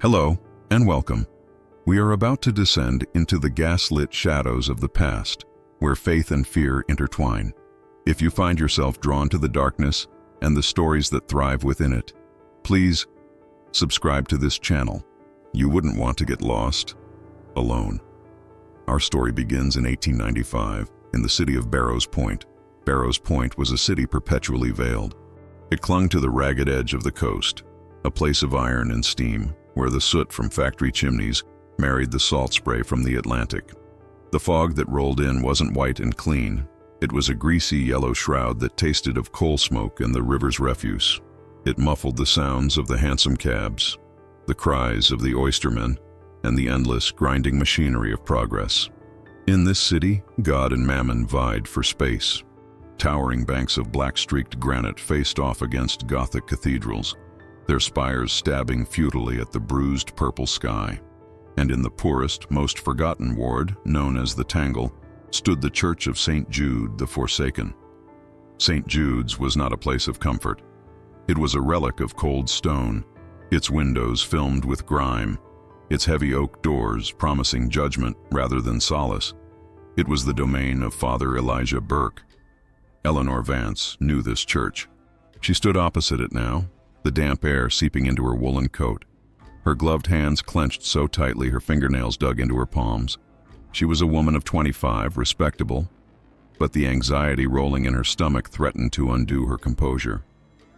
Hello, and welcome. We are about to descend into the gas-lit shadows of the past, where faith and fear intertwine. If you find yourself drawn to the darkness and the stories that thrive within it, please subscribe to this channel. You wouldn't want to get lost alone. Our story begins in 1895 in the city of Barrows Point. Barrows Point was a city perpetually veiled. It clung to the ragged edge of the coast, a place of iron and steam, where the soot from factory chimneys married the salt spray from the Atlantic. The fog that rolled in wasn't white and clean. It was a greasy yellow shroud that tasted of coal smoke and the river's refuse. It muffled the sounds of the hansom cabs, the cries of the oystermen, and the endless grinding machinery of progress. In this city, God and Mammon vied for space. Towering banks of black-streaked granite faced off against Gothic cathedrals, their spires stabbing futilely at the bruised purple sky. And in the poorest, most forgotten ward, known as the Tangle, stood the Church of St. Jude the Forsaken. St. Jude's was not a place of comfort. It was a relic of cold stone, its windows filmed with grime, its heavy oak doors promising judgment rather than solace. It was the domain of Father Elijah Burke. Eleanor Vance knew this church. She stood opposite it now, the damp air seeping into her woolen coat. Her gloved hands clenched so tightly her fingernails dug into her palms. She was a woman of 25, respectable, but the anxiety rolling in her stomach threatened to undo her composure.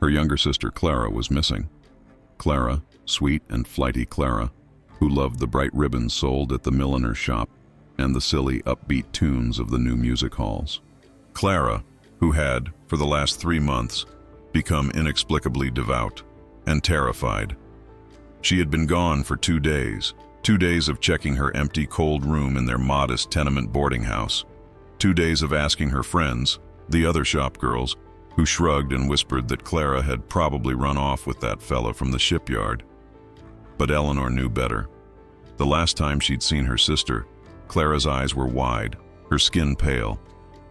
Her younger sister Clara was missing. Clara, sweet and flighty Clara, who loved the bright ribbons sold at the milliner's shop and the silly, upbeat tunes of the new music halls. Clara, who had, for the last 3 months, become inexplicably devout and terrified. She had been gone for 2 days, 2 days of checking her empty, cold room in their modest tenement boarding house, 2 days of asking her friends, the other shop girls, who shrugged and whispered that Clara had probably run off with that fella from the shipyard. But Eleanor knew better. The last time she'd seen her sister, Clara's eyes were wide, her skin pale.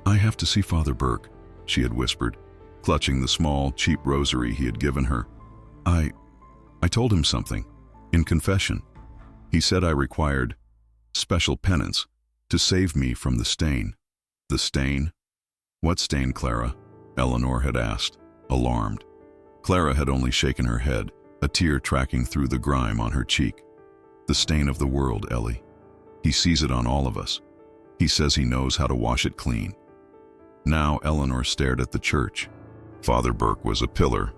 "I have to see Father Burke," she had whispered, clutching the small, cheap rosary he had given her. I told him something, in confession. He said I required special penance to save me from the stain." "The stain? What stain, Clara?" Eleanor had asked, alarmed. Clara had only shaken her head, a tear tracking through the grime on her cheek. "The stain of the world, Ellie. He sees it on all of us. He says he knows how to wash it clean." Now Eleanor stared at the church. Father Burke was a pillar.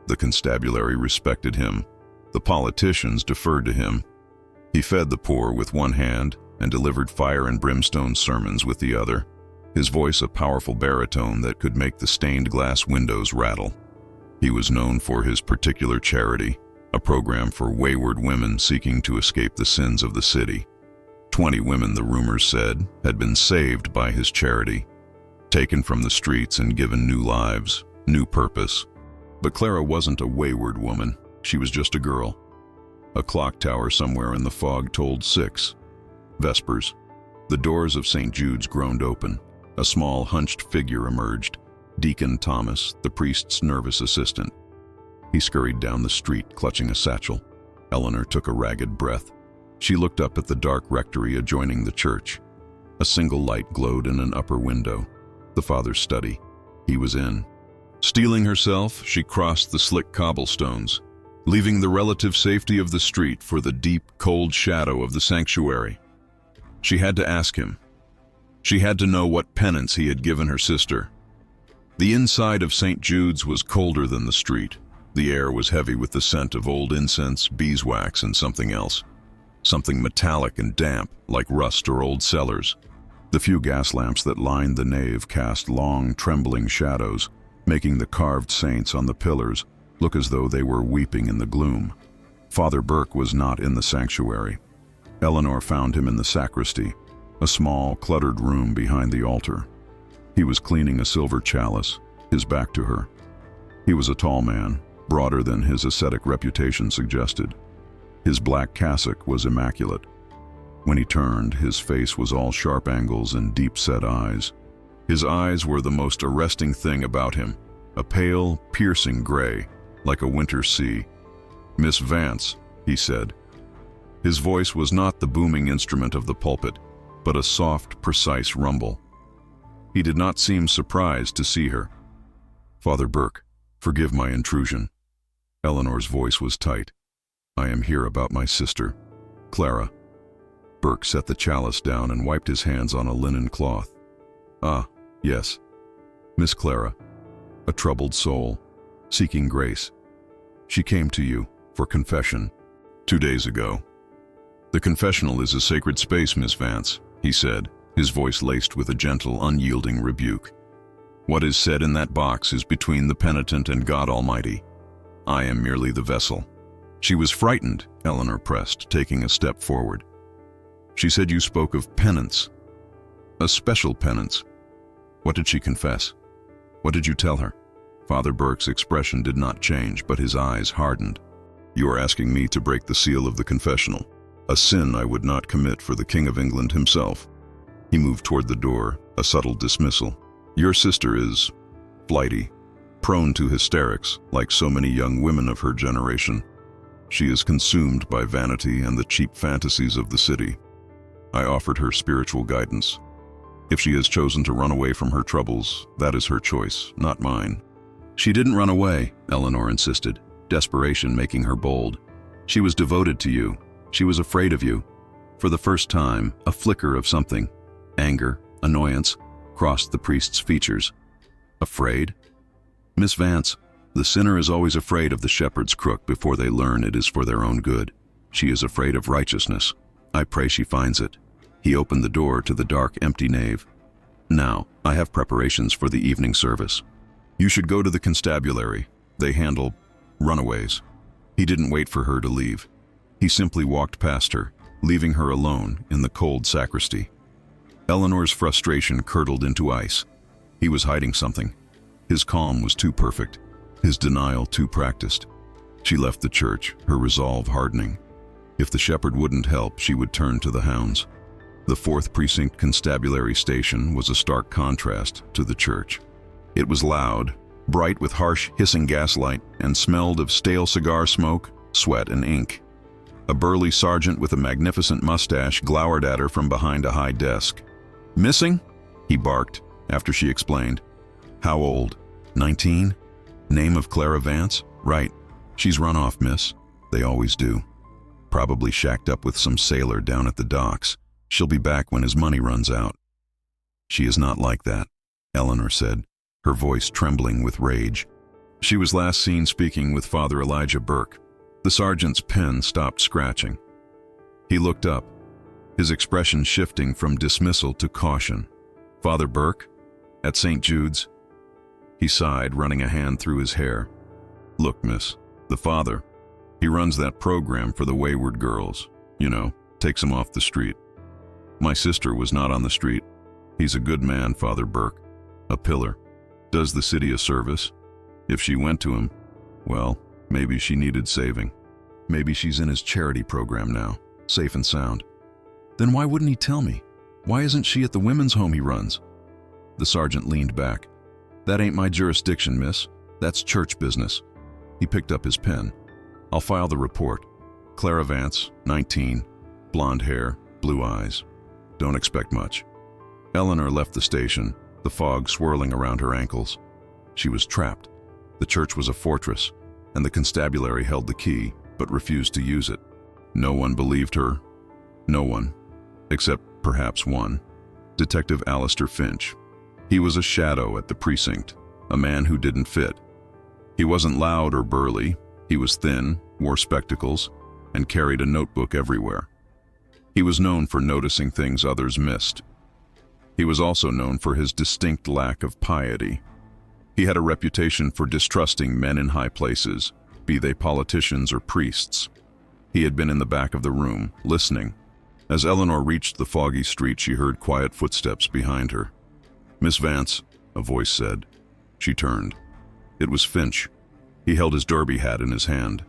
The constabulary respected him. The politicians deferred to him. He fed the poor with one hand and delivered fire-and-brimstone sermons with the other, his voice a powerful baritone that could make the stained glass windows rattle. He was known for his particular charity, a program for wayward women seeking to escape the sins of the city. 20 women, the rumors said, had been saved by his charity, taken from the streets and given new lives, new purpose. But Clara wasn't a wayward woman. She was just a girl. A clock tower somewhere in the fog told 6. Vespers. The doors of St. Jude's groaned open. A small, hunched figure emerged. Deacon Thomas, the priest's nervous assistant. He scurried down the street, clutching a satchel. Eleanor took a ragged breath. She looked up at the dark rectory adjoining the church. A single light glowed in an upper window. The father's study. He was in. Steeling herself, she crossed the slick cobblestones, leaving the relative safety of the street for the deep, cold shadow of the sanctuary. She had to ask him. She had to know what penance he had given her sister. The inside of St. Jude's was colder than the street. The air was heavy with the scent of old incense, beeswax, and something else. Something metallic and damp, like rust or old cellars. The few gas lamps that lined the nave cast long, trembling shadows, making the carved saints on the pillars look as though they were weeping in the gloom. Father Burke was not in the sanctuary. Eleanor found him in the sacristy, a small, cluttered room behind the altar. He was cleaning a silver chalice, his back to her. He was a tall man, broader than his ascetic reputation suggested. His black cassock was immaculate. When he turned, his face was all sharp angles and deep-set eyes. His eyes were the most arresting thing about him, a pale, piercing gray, like a winter sea. "Miss Vance," he said, His voice was not the booming instrument of the pulpit, but a soft, precise rumble. He did not seem surprised to see her. "Father Burke, forgive my intrusion." Eleanor's voice was tight. "I am here about my sister, Clara." Burke set the chalice down and wiped his hands on a linen cloth. "Ah, yes. Miss Clara, a troubled soul, seeking grace. She came to you for confession 2 days ago." "The confessional is a sacred space, Miss Vance," he said, his voice laced with a gentle, unyielding rebuke. "What is said in that box is between the penitent and God Almighty. I am merely the vessel." "She was frightened," Eleanor pressed, taking a step forward. "She said you spoke of penance, a special penance. What did she confess? What did you tell her?" Father Burke's expression did not change, but his eyes hardened. "You are asking me to break the seal of the confessional, a sin I would not commit for the King of England himself." He moved toward the door, a subtle dismissal. "Your sister is flighty, prone to hysterics, like so many young women of her generation. She is consumed by vanity and the cheap fantasies of the city. I offered her spiritual guidance. If she has chosen to run away from her troubles, that is her choice, not mine." "She didn't run away," Eleanor insisted, desperation making her bold. "She was devoted to you. She was afraid of you." For the first time, a flicker of something, anger, annoyance, crossed the priest's features. "Afraid? Miss Vance, the sinner is always afraid of the shepherd's crook before they learn it is for their own good. She is afraid of righteousness. I pray she finds it." He opened the door to the dark, empty nave. "Now, I have preparations for the evening service. You should go to the constabulary. They handle runaways." He didn't wait for her to leave. He simply walked past her, leaving her alone in the cold sacristy. Eleanor's frustration curdled into ice. He was hiding something. His calm was too perfect, his denial too practiced. She left the church, her resolve hardening. If the shepherd wouldn't help, she would turn to the hounds. The 4th Precinct Constabulary Station was a stark contrast to the church. It was loud, bright with harsh, hissing gaslight, and smelled of stale cigar smoke, sweat, and ink. A burly sergeant with a magnificent mustache glowered at her from behind a high desk. "Missing?" he barked, after she explained. "How old? 19? Name of Clara Vance? Right. She's run off, miss. They always do. Probably shacked up with some sailor down at the docks. She'll be back when his money runs out." "She is not like that," Eleanor said, her voice trembling with rage. "She was last seen speaking with Father Elijah Burke." The sergeant's pen stopped scratching. He looked up, his expression shifting from dismissal to caution. "Father Burke? At St. Jude's?" He sighed, running a hand through his hair. "Look, miss, the father, he runs that program for the wayward girls. You know, takes them off the street. My sister was not on the street. He's a good man, Father Burke, a pillar. Does the city a service. If she went to him, well, maybe she needed saving. Maybe she's in his charity program now, safe and sound. Then why wouldn't he tell me? Why isn't she at the women's home he runs?" The sergeant leaned back. "That ain't my jurisdiction, miss. That's church business." He picked up his pen. "I'll file the report. Clara Vance, 19, blonde hair, blue eyes. Don't expect much." Eleanor left the station, the fog swirling around her ankles. She was trapped. The church was a fortress, and the constabulary held the key, but refused to use it. No one believed her. No one, except perhaps one. Detective Alistair Finch. He was a shadow at the precinct, a man who didn't fit. He wasn't loud or burly. He was thin, wore spectacles, and carried a notebook everywhere. He was known for noticing things others missed. He was also known for his distinct lack of piety. He had a reputation for distrusting men in high places, be they politicians or priests. He had been in the back of the room, listening. As Eleanor reached the foggy street, she heard quiet footsteps behind her. "Miss Vance," a voice said. She turned. It was Finch. He held his derby hat in his hand.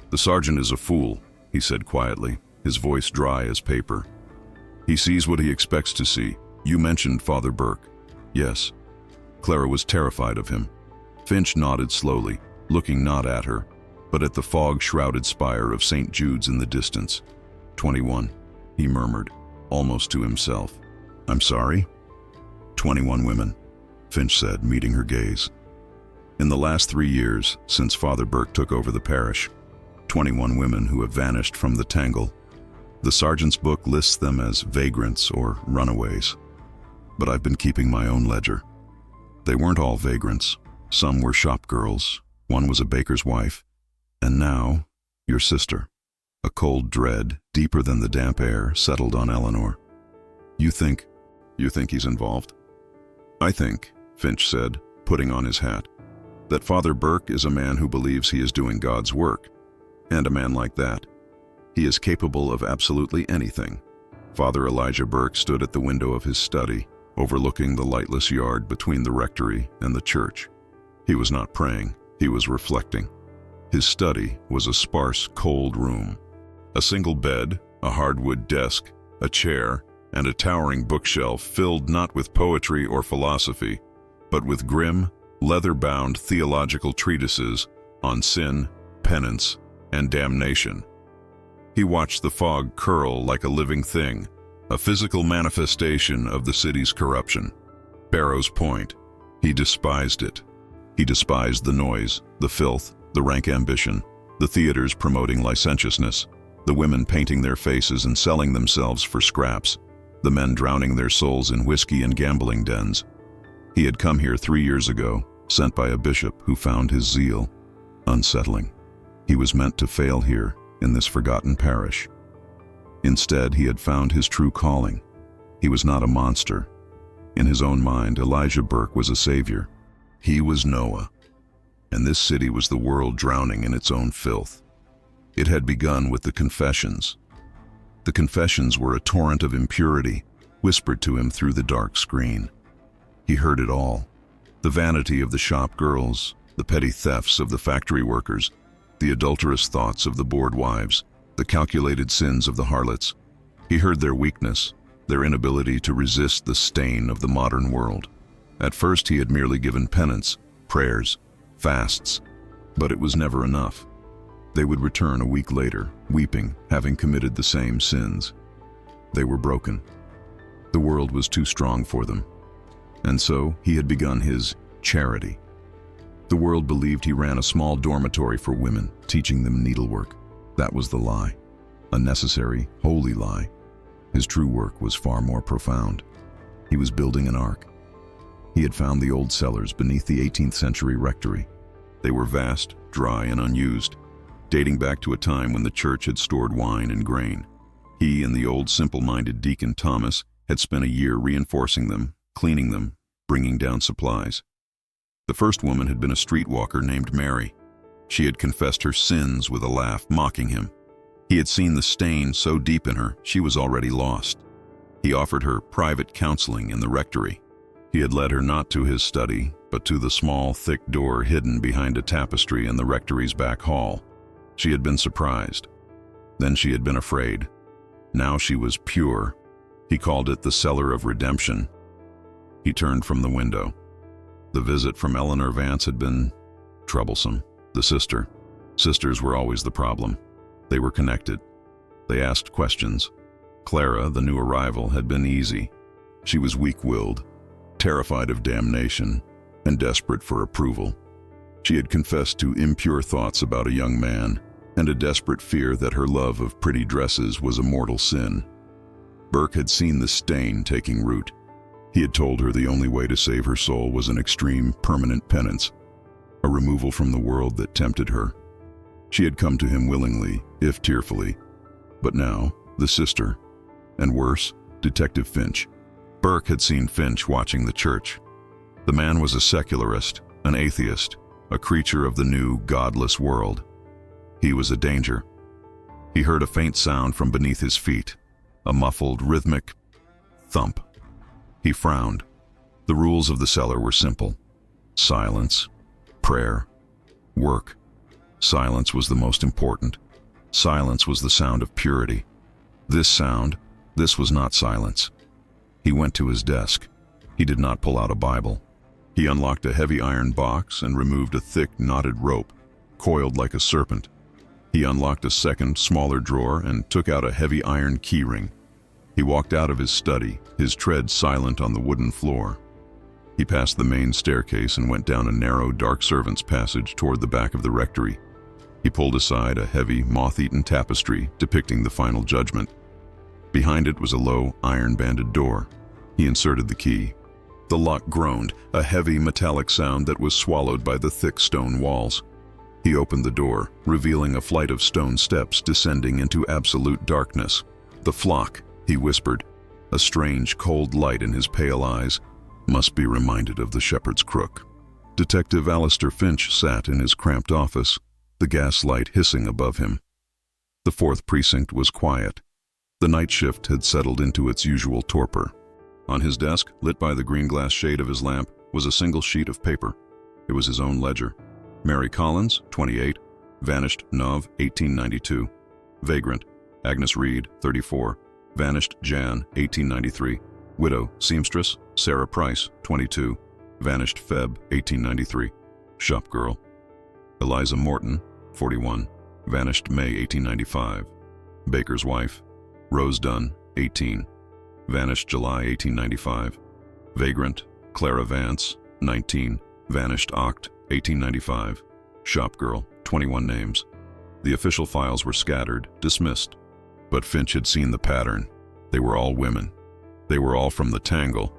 "The sergeant is a fool," he said quietly, his voice dry as paper. "He sees what he expects to see. You mentioned Father Burke." "Yes." Clara was terrified of him. Finch nodded slowly, looking not at her, but at the fog-shrouded spire of St. Jude's in the distance. 21, he murmured, almost to himself. I'm sorry? 21 women, Finch said, meeting her gaze. In the last 3 years, since Father Burke took over the parish, 21 women who have vanished from the tangle. The sergeant's book lists them as vagrants or runaways. But I've been keeping my own ledger. They weren't all vagrants. Some were shop girls, one was a baker's wife, and now, your sister. A cold dread, deeper than the damp air, settled on Eleanor. You think he's involved? I think, Finch said, putting on his hat, that Father Burke is a man who believes he is doing God's work. And a man like that, he is capable of absolutely anything. Father Elijah Burke stood at the window of his study, overlooking the lightless yard between the rectory and the church. He was not praying, he was reflecting. His study was a sparse, cold room. A single bed, a hardwood desk, a chair, and a towering bookshelf filled not with poetry or philosophy, but with grim, leather-bound theological treatises on sin, penance, and damnation. He watched the fog curl like a living thing, a physical manifestation of the city's corruption. Barrow's Point. He despised it. He despised the noise, the filth, the rank ambition, the theaters promoting licentiousness, the women painting their faces and selling themselves for scraps, the men drowning their souls in whiskey and gambling dens. He had come here 3 years ago, sent by a bishop who found his zeal unsettling. He was meant to fail here, in this forgotten parish. Instead, he had found his true calling. He was not a monster. In his own mind, Elijah Burke was a savior. He was Noah, and this city was the world drowning in its own filth. It had begun with the confessions. The confessions were a torrent of impurity, whispered to him through the dark screen. He heard it all. The vanity of the shop girls, the petty thefts of the factory workers, the adulterous thoughts of the bored wives, the calculated sins of the harlots. He heard their weakness, their inability to resist the stain of the modern world. At first he had merely given penance, prayers, fasts, but it was never enough. They would return a week later, weeping, having committed the same sins. They were broken. The world was too strong for them. And so he had begun his charity. The world believed he ran a small dormitory for women, teaching them needlework. That was the lie. A necessary, holy lie. His true work was far more profound. He was building an ark. He had found the old cellars beneath the 18th century rectory. They were vast, dry, and unused, dating back to a time when the church had stored wine and grain. He and the old simple-minded deacon Thomas had spent a year reinforcing them, cleaning them, bringing down supplies. The first woman had been a streetwalker named Mary. She had confessed her sins with a laugh, mocking him. He had seen the stain so deep in her, she was already lost. He offered her private counseling in the rectory. He had led her not to his study, but to the small, thick door hidden behind a tapestry in the rectory's back hall. She had been surprised. Then she had been afraid. Now she was pure. He called it the Cellar of Redemption. He turned from the window. The visit from Eleanor Vance had been troublesome. The sisters were always the problem. They were connected. They asked questions. Clara, the new arrival, had been easy. She was weak-willed, terrified of damnation, and desperate for approval. She had confessed to impure thoughts about a young man and a desperate fear that her love of pretty dresses was a mortal sin. Burke had seen the stain taking root. He had told her the only way to save her soul was an extreme, permanent penance, a removal from the world that tempted her. She had come to him willingly, if tearfully. But now, the sister, and worse, Detective Finch. Burke had seen Finch watching the church. The man was a secularist, an atheist, a creature of the new, godless world. He was a danger. He heard a faint sound from beneath his feet, a muffled, rhythmic thump. He frowned. The rules of the cellar were simple. Silence, prayer, work. Silence was the most important. Silence was the sound of purity. This was not silence. He went to his desk. He did not pull out a Bible. He unlocked a heavy iron box and removed a thick, knotted rope, coiled like a serpent. He unlocked a second, smaller drawer and took out a heavy iron keyring. He walked out of his study, his tread silent on the wooden floor. He passed the main staircase and went down a narrow, dark servants' passage toward the back of the rectory. He pulled aside a heavy, moth-eaten tapestry depicting the final judgment. Behind it was a low, iron-banded door. He inserted the key. The lock groaned, a heavy, metallic sound that was swallowed by the thick stone walls. He opened the door, revealing a flight of stone steps descending into absolute darkness. "The flock," he whispered, a strange, cold light in his pale eyes. "Must be reminded of the shepherd's crook." Detective Alistair Finch sat in his cramped office, the gaslight hissing above him. The 4th precinct was quiet. The night shift had settled into its usual torpor. On his desk, lit by the green glass shade of his lamp, was a single sheet of paper. It was his own ledger. Mary Collins, 28, vanished Nov, 1892. Vagrant, Agnes Reed, 34, vanished Jan, 1893. Widow, seamstress, Sarah Price, 22, vanished Feb, 1893. Shop girl, Eliza Morton, 41, vanished May, 1895. Baker's wife, Rose Dunn, 18, vanished July 1895. Vagrant, Clara Vance, 19, vanished Oct, 1895. Shop girl, 21 names. The official files were scattered, dismissed. But Finch had seen the pattern. They were all women. They were all from the tangle.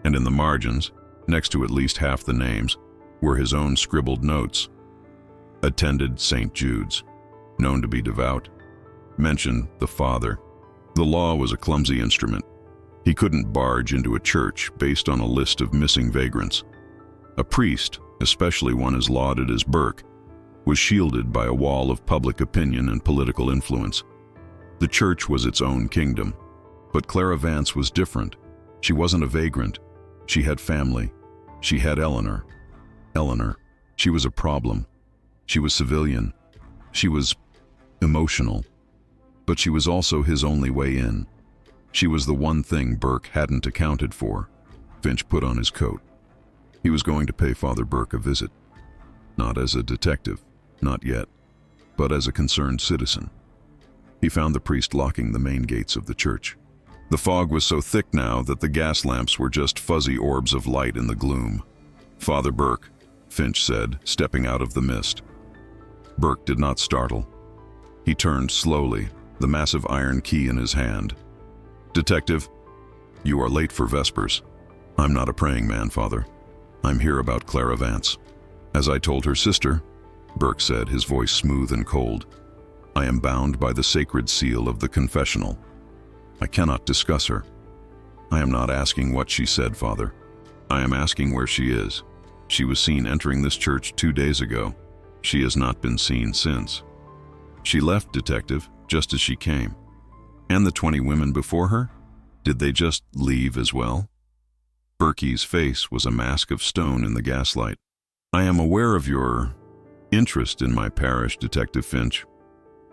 And in the margins, next to at least half the names, were his own scribbled notes. Attended St. Jude's. Known to be devout. Mentioned the Father. The law was a clumsy instrument. He couldn't barge into a church based on a list of missing vagrants. A priest, especially one as lauded as Burke, was shielded by a wall of public opinion and political influence. The church was its own kingdom. But Clara Vance was different. She wasn't a vagrant. She had family. She had Eleanor. Eleanor. She was a problem. She was civilian. She was emotional. But she was also his only way in. She was the one thing Burke hadn't accounted for. Finch put on his coat. He was going to pay Father Burke a visit. Not as a detective, not yet, but as a concerned citizen. He found the priest locking the main gates of the church. The fog was so thick now that the gas lamps were just fuzzy orbs of light in the gloom. "Father Burke," Finch said, stepping out of the mist. Burke did not startle. He turned slowly, the massive iron key in his hand. "Detective, you are late for Vespers." "I'm not a praying man, Father. I'm here about Clara Vance." "As I told her sister," Burke said, his voice smooth and cold, "I am bound by the sacred seal of the confessional. I cannot discuss her. I am not asking what she said, Father. I am asking where she is. She was seen entering this church 2 days ago. She has not been seen since." "She left, Detective, just as she came." "And the 20 women before her? Did they just leave as well?" Burke's face was a mask of stone in the gaslight. "I am aware of your interest in my parish, Detective Finch.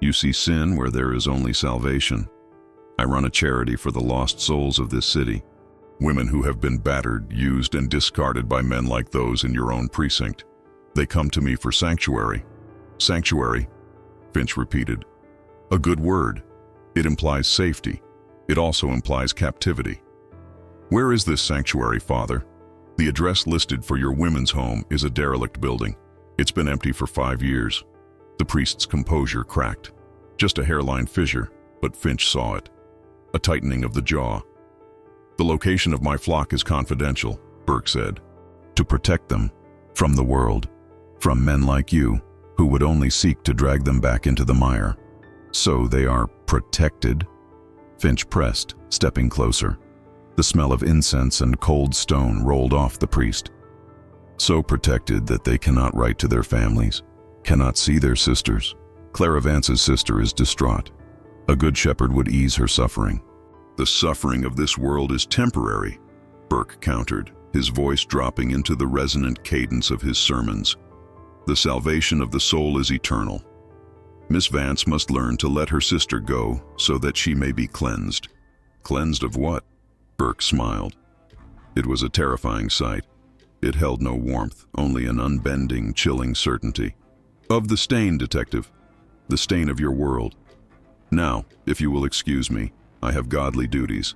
You see sin where there is only salvation. I run a charity for the lost souls of this city. Women who have been battered, used, and discarded by men like those in your own precinct. They come to me for sanctuary." "Sanctuary," Finch repeated. "A good word. It implies safety. It also implies captivity. Where is this sanctuary, Father?" "The address listed for your women's home is a derelict building. It's been empty for 5 years." The priest's composure cracked. Just a hairline fissure, but Finch saw it. A tightening of the jaw. "The location of my flock is confidential," Burke said. "To protect them from the world, from men like you, who would only seek to drag them back into the mire." "So they are protected?" Finch pressed, stepping closer. The smell of incense and cold stone rolled off the priest. "So protected that they cannot write to their families, cannot see their sisters. Clara Vance's sister is distraught. A good shepherd would ease her suffering." "The suffering of this world is temporary," Burke countered, his voice dropping into the resonant cadence of his sermons. "The salvation of the soul is eternal. Miss Vance must learn to let her sister go so that she may be cleansed." "Cleansed of what?" Burke smiled. It was a terrifying sight. It held no warmth, only an unbending, chilling certainty. "Of the stain, Detective. the stain of your world. Now, if you will excuse me, I have godly duties."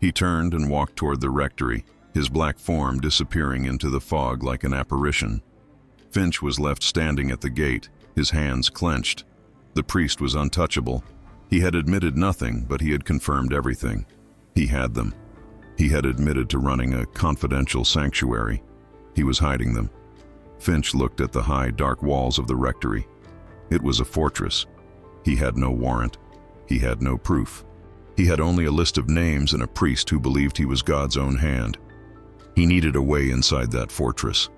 He turned and walked toward the rectory, his black form disappearing into the fog like an apparition. Finch was left standing at the gate, his hands clenched. The priest was untouchable. He had admitted nothing, but he had confirmed everything. He had them. He had admitted to running a confidential sanctuary. He was hiding them. Finch looked at the high, dark walls of the rectory. It was a fortress. He had no warrant. He had no proof. He had only a list of names and a priest who believed he was God's own hand. He needed a way inside that fortress.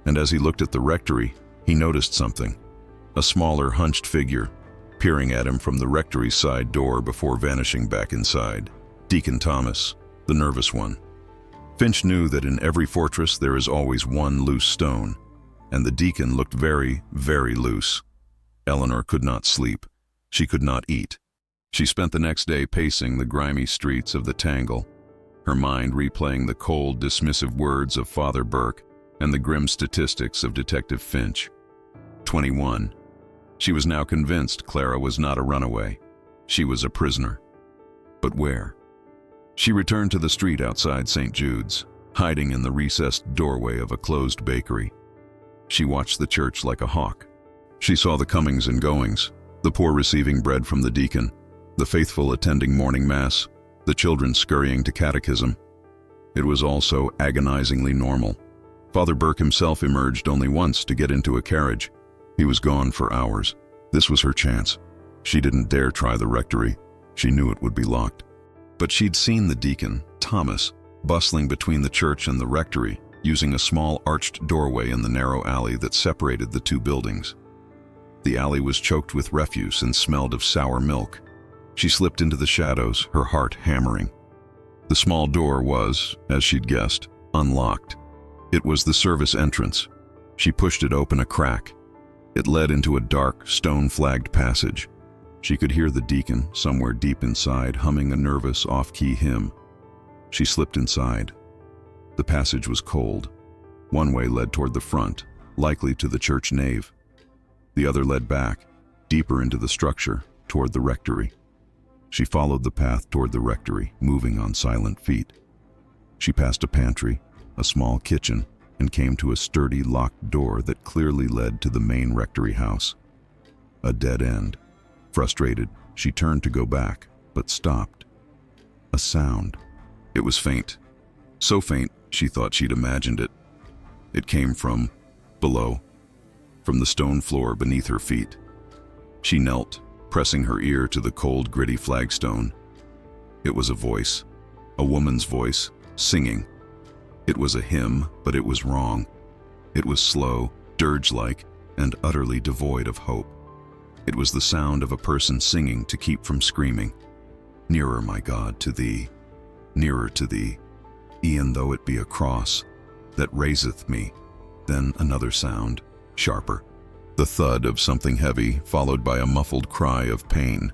And as he looked at the rectory, he noticed something. A smaller, hunched figure, peering at him from the rectory's side door before vanishing back inside. Deacon Thomas, the nervous one. Finch knew that in every fortress there is always one loose stone, and the deacon looked very, very loose. Eleanor could not sleep. She could not eat. She spent the next day pacing the grimy streets of the Tangle, her mind replaying the cold, dismissive words of Father Burke and the grim statistics of Detective Finch. 21. She was now convinced Clara was not a runaway. She was a prisoner. But where? She returned to the street outside St. Jude's, hiding in the recessed doorway of a closed bakery. She watched the church like a hawk. She saw the comings and goings, the poor receiving bread from the deacon, the faithful attending morning mass, the children scurrying to catechism. It was all so agonizingly normal. Father Burke himself emerged only once to get into a carriage. He was gone for hours. This was her chance. She didn't dare try the rectory. She knew it would be locked. But she'd seen the deacon, Thomas, bustling between the church and the rectory, using a small arched doorway in the narrow alley that separated the two buildings. The alley was choked with refuse and smelled of sour milk. She slipped into the shadows, her heart hammering. The small door was, as she'd guessed, unlocked. It was the service entrance. She pushed it open a crack. It led into a dark, stone-flagged passage. She could hear the deacon, somewhere deep inside, humming a nervous, off-key hymn. She slipped inside. The passage was cold. One way led toward the front, likely to the church nave. The other led back, deeper into the structure, toward the rectory. She followed the path toward the rectory, moving on silent feet. She passed a pantry, a small kitchen, and came to a sturdy, locked door that clearly led to the main rectory house. A dead end. Frustrated, she turned to go back, but stopped. A sound. It was faint. So faint, she thought she'd imagined it. It came from below, from the stone floor beneath her feet. She knelt, pressing her ear to the cold, gritty flagstone. It was a voice, a woman's voice, singing. It was a hymn, but it was wrong. It was slow, dirge-like, and utterly devoid of hope. It was the sound of a person singing to keep from screaming. Nearer, my God, to thee, nearer to thee, e'en though it be a cross that raiseth me. Then another sound, sharper. The thud of something heavy, followed by a muffled cry of pain.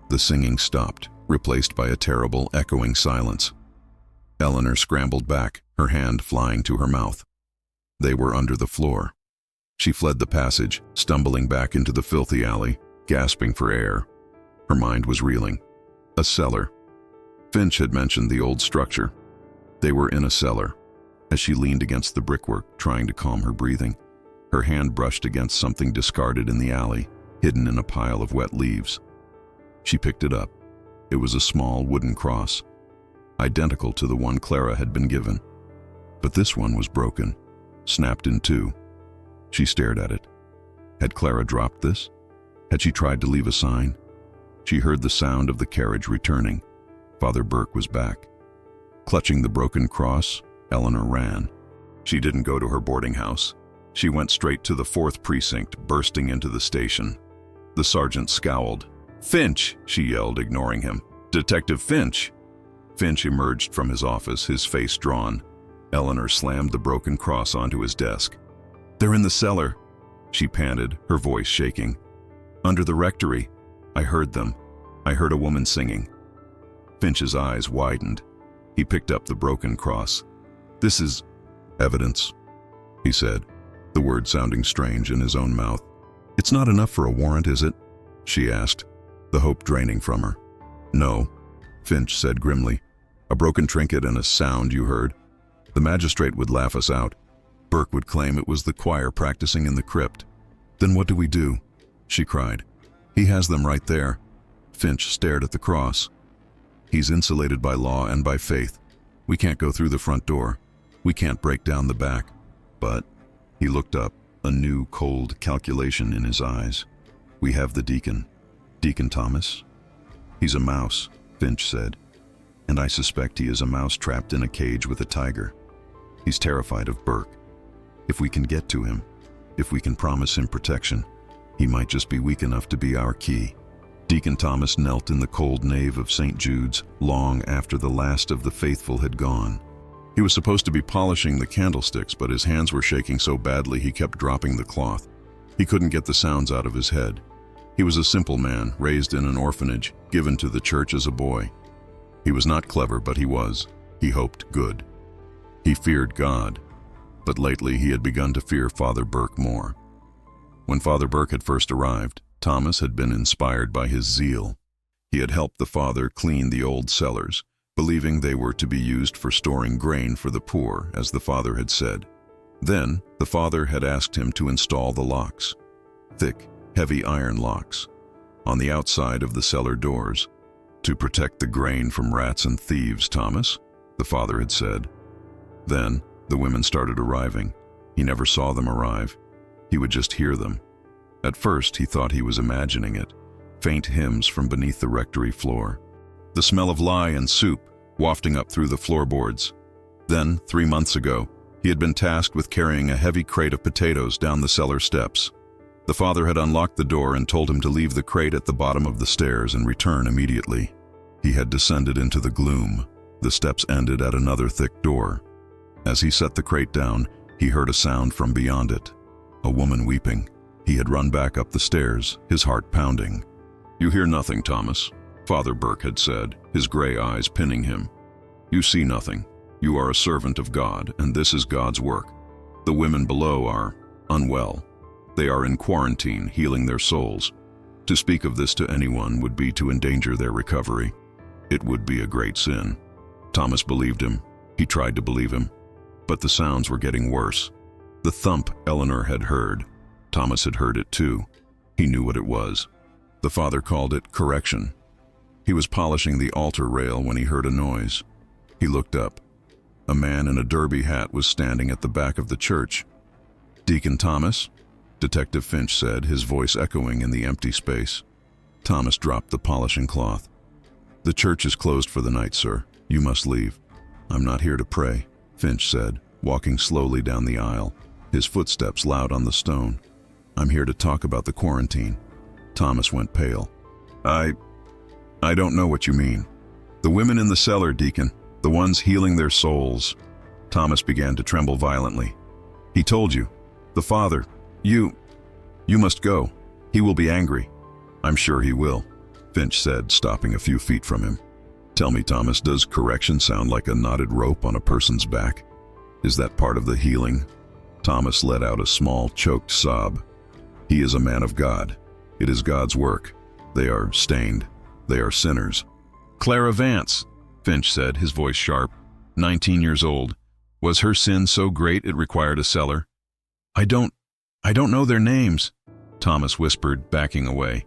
The singing stopped, replaced by a terrible, echoing silence. Eleanor scrambled back, her hand flying to her mouth. They were under the floor. She fled the passage, stumbling back into the filthy alley, gasping for air. Her mind was reeling. A cellar. Finch had mentioned the old structure. They were in a cellar. As she leaned against the brickwork, trying to calm her breathing, her hand brushed against something discarded in the alley, hidden in a pile of wet leaves. She picked it up. It was a small wooden cross, identical to the one Clara had been given. But this one was broken, snapped in two. She stared at it. Had Clara dropped this? Had she tried to leave a sign? She heard the sound of the carriage returning. Father Burke was back. Clutching the broken cross, Eleanor ran. She didn't go to her boarding house. She went straight to the 4th precinct, bursting into the station. The sergeant scowled. "Finch!" she yelled, ignoring him. "Detective Finch!" Finch emerged from his office, his face drawn. Eleanor slammed the broken cross onto his desk. "They're in the cellar," she panted, her voice shaking. "Under the rectory. I heard them. I heard a woman singing." Finch's eyes widened. He picked up the broken cross. "This is evidence," he said, the word sounding strange in his own mouth. "It's not enough for a warrant, is it?" she asked, the hope draining from her. No, Finch said grimly. A broken trinket and a sound you heard. The magistrate would laugh us out. Burke would claim it was the choir practicing in the crypt. Then what do we do? She cried. He has them right there. Finch stared at the cross. He's insulated by law and by faith. We can't go through the front door. We can't break down the back. But, he looked up, a new cold calculation in his eyes. We have the deacon. Deacon Thomas? He's a mouse, Finch said. And I suspect he is a mouse trapped in a cage with a tiger. He's terrified of Burke. If we can get to him, if we can promise him protection, he might just be weak enough to be our key. Deacon Thomas knelt in the cold nave of St. Jude's long after the last of the faithful had gone. He was supposed to be polishing the candlesticks, but his hands were shaking so badly he kept dropping the cloth. He couldn't get the sounds out of his head. He was a simple man, raised in an orphanage, given to the church as a boy. He was not clever, but he hoped, good. He feared God, but lately he had begun to fear Father Burke more. When Father Burke had first arrived, Thomas had been inspired by his zeal. He had helped the father clean the old cellars, believing they were to be used for storing grain for the poor, as the father had said. Then, the father had asked him to install the locks, thick, heavy iron locks, on the outside of the cellar doors, to protect the grain from rats and thieves, Thomas, the father had said. Then, the women started arriving. He never saw them arrive. He would just hear them. At first, he thought he was imagining it, faint hymns from beneath the rectory floor. The smell of lye and soup wafting up through the floorboards. Then, 3 months ago, he had been tasked with carrying a heavy crate of potatoes down the cellar steps. The father had unlocked the door and told him to leave the crate at the bottom of the stairs and return immediately. He had descended into the gloom. The steps ended at another thick door. As he set the crate down, he heard a sound from beyond it. A woman weeping. He had run back up the stairs, his heart pounding. "You hear nothing, Thomas," Father Burke had said, his gray eyes pinning him. "You see nothing. You are a servant of God, and this is God's work. The women below are unwell. They are in quarantine, healing their souls. To speak of this to anyone would be to endanger their recovery. It would be a great sin." Thomas believed him. He tried to believe him. But the sounds were getting worse. The thump Eleanor had heard. Thomas had heard it too. He knew what it was. The father called it correction. He was polishing the altar rail when he heard a noise. He looked up. A man in a derby hat was standing at the back of the church. "Deacon Thomas?" Detective Finch said, his voice echoing in the empty space. Thomas dropped the polishing cloth. "The church is closed for the night, sir. You must leave." "I'm not here to pray," Finch said, walking slowly down the aisle, his footsteps loud on the stone. "I'm here to talk about the quarantine." Thomas went pale. I don't know what you mean." "The women in the cellar, Deacon, the ones healing their souls." Thomas began to tremble violently. "He told you. The father. You must go. He will be angry." "I'm sure he will," Finch said, stopping a few feet from him. "Tell me, Thomas, does correction sound like a knotted rope on a person's back? Is that part of the healing?" Thomas let out a small, choked sob. "He is a man of God. It is God's work. They are stained. They are sinners." "Clara Vance," Finch said, his voice sharp, 19 years old. "Was her sin so great it required a cellar?" I don't know their names," Thomas whispered, backing away.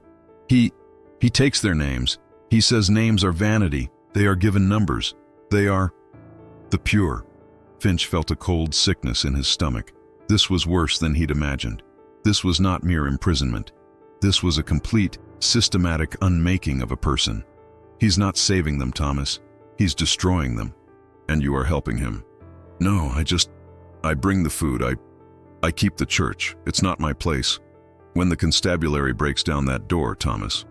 He takes their names. He says names are vanity. They are given numbers. They are the pure." Finch felt a cold sickness in his stomach. This was worse than he'd imagined. This was not mere imprisonment. This was a complete, systematic unmaking of a person. "He's not saving them, Thomas. He's destroying them. And you are helping him." "No, I bring the food. I keep the church. It's not my place." "When the constabulary breaks down that door, Thomas,"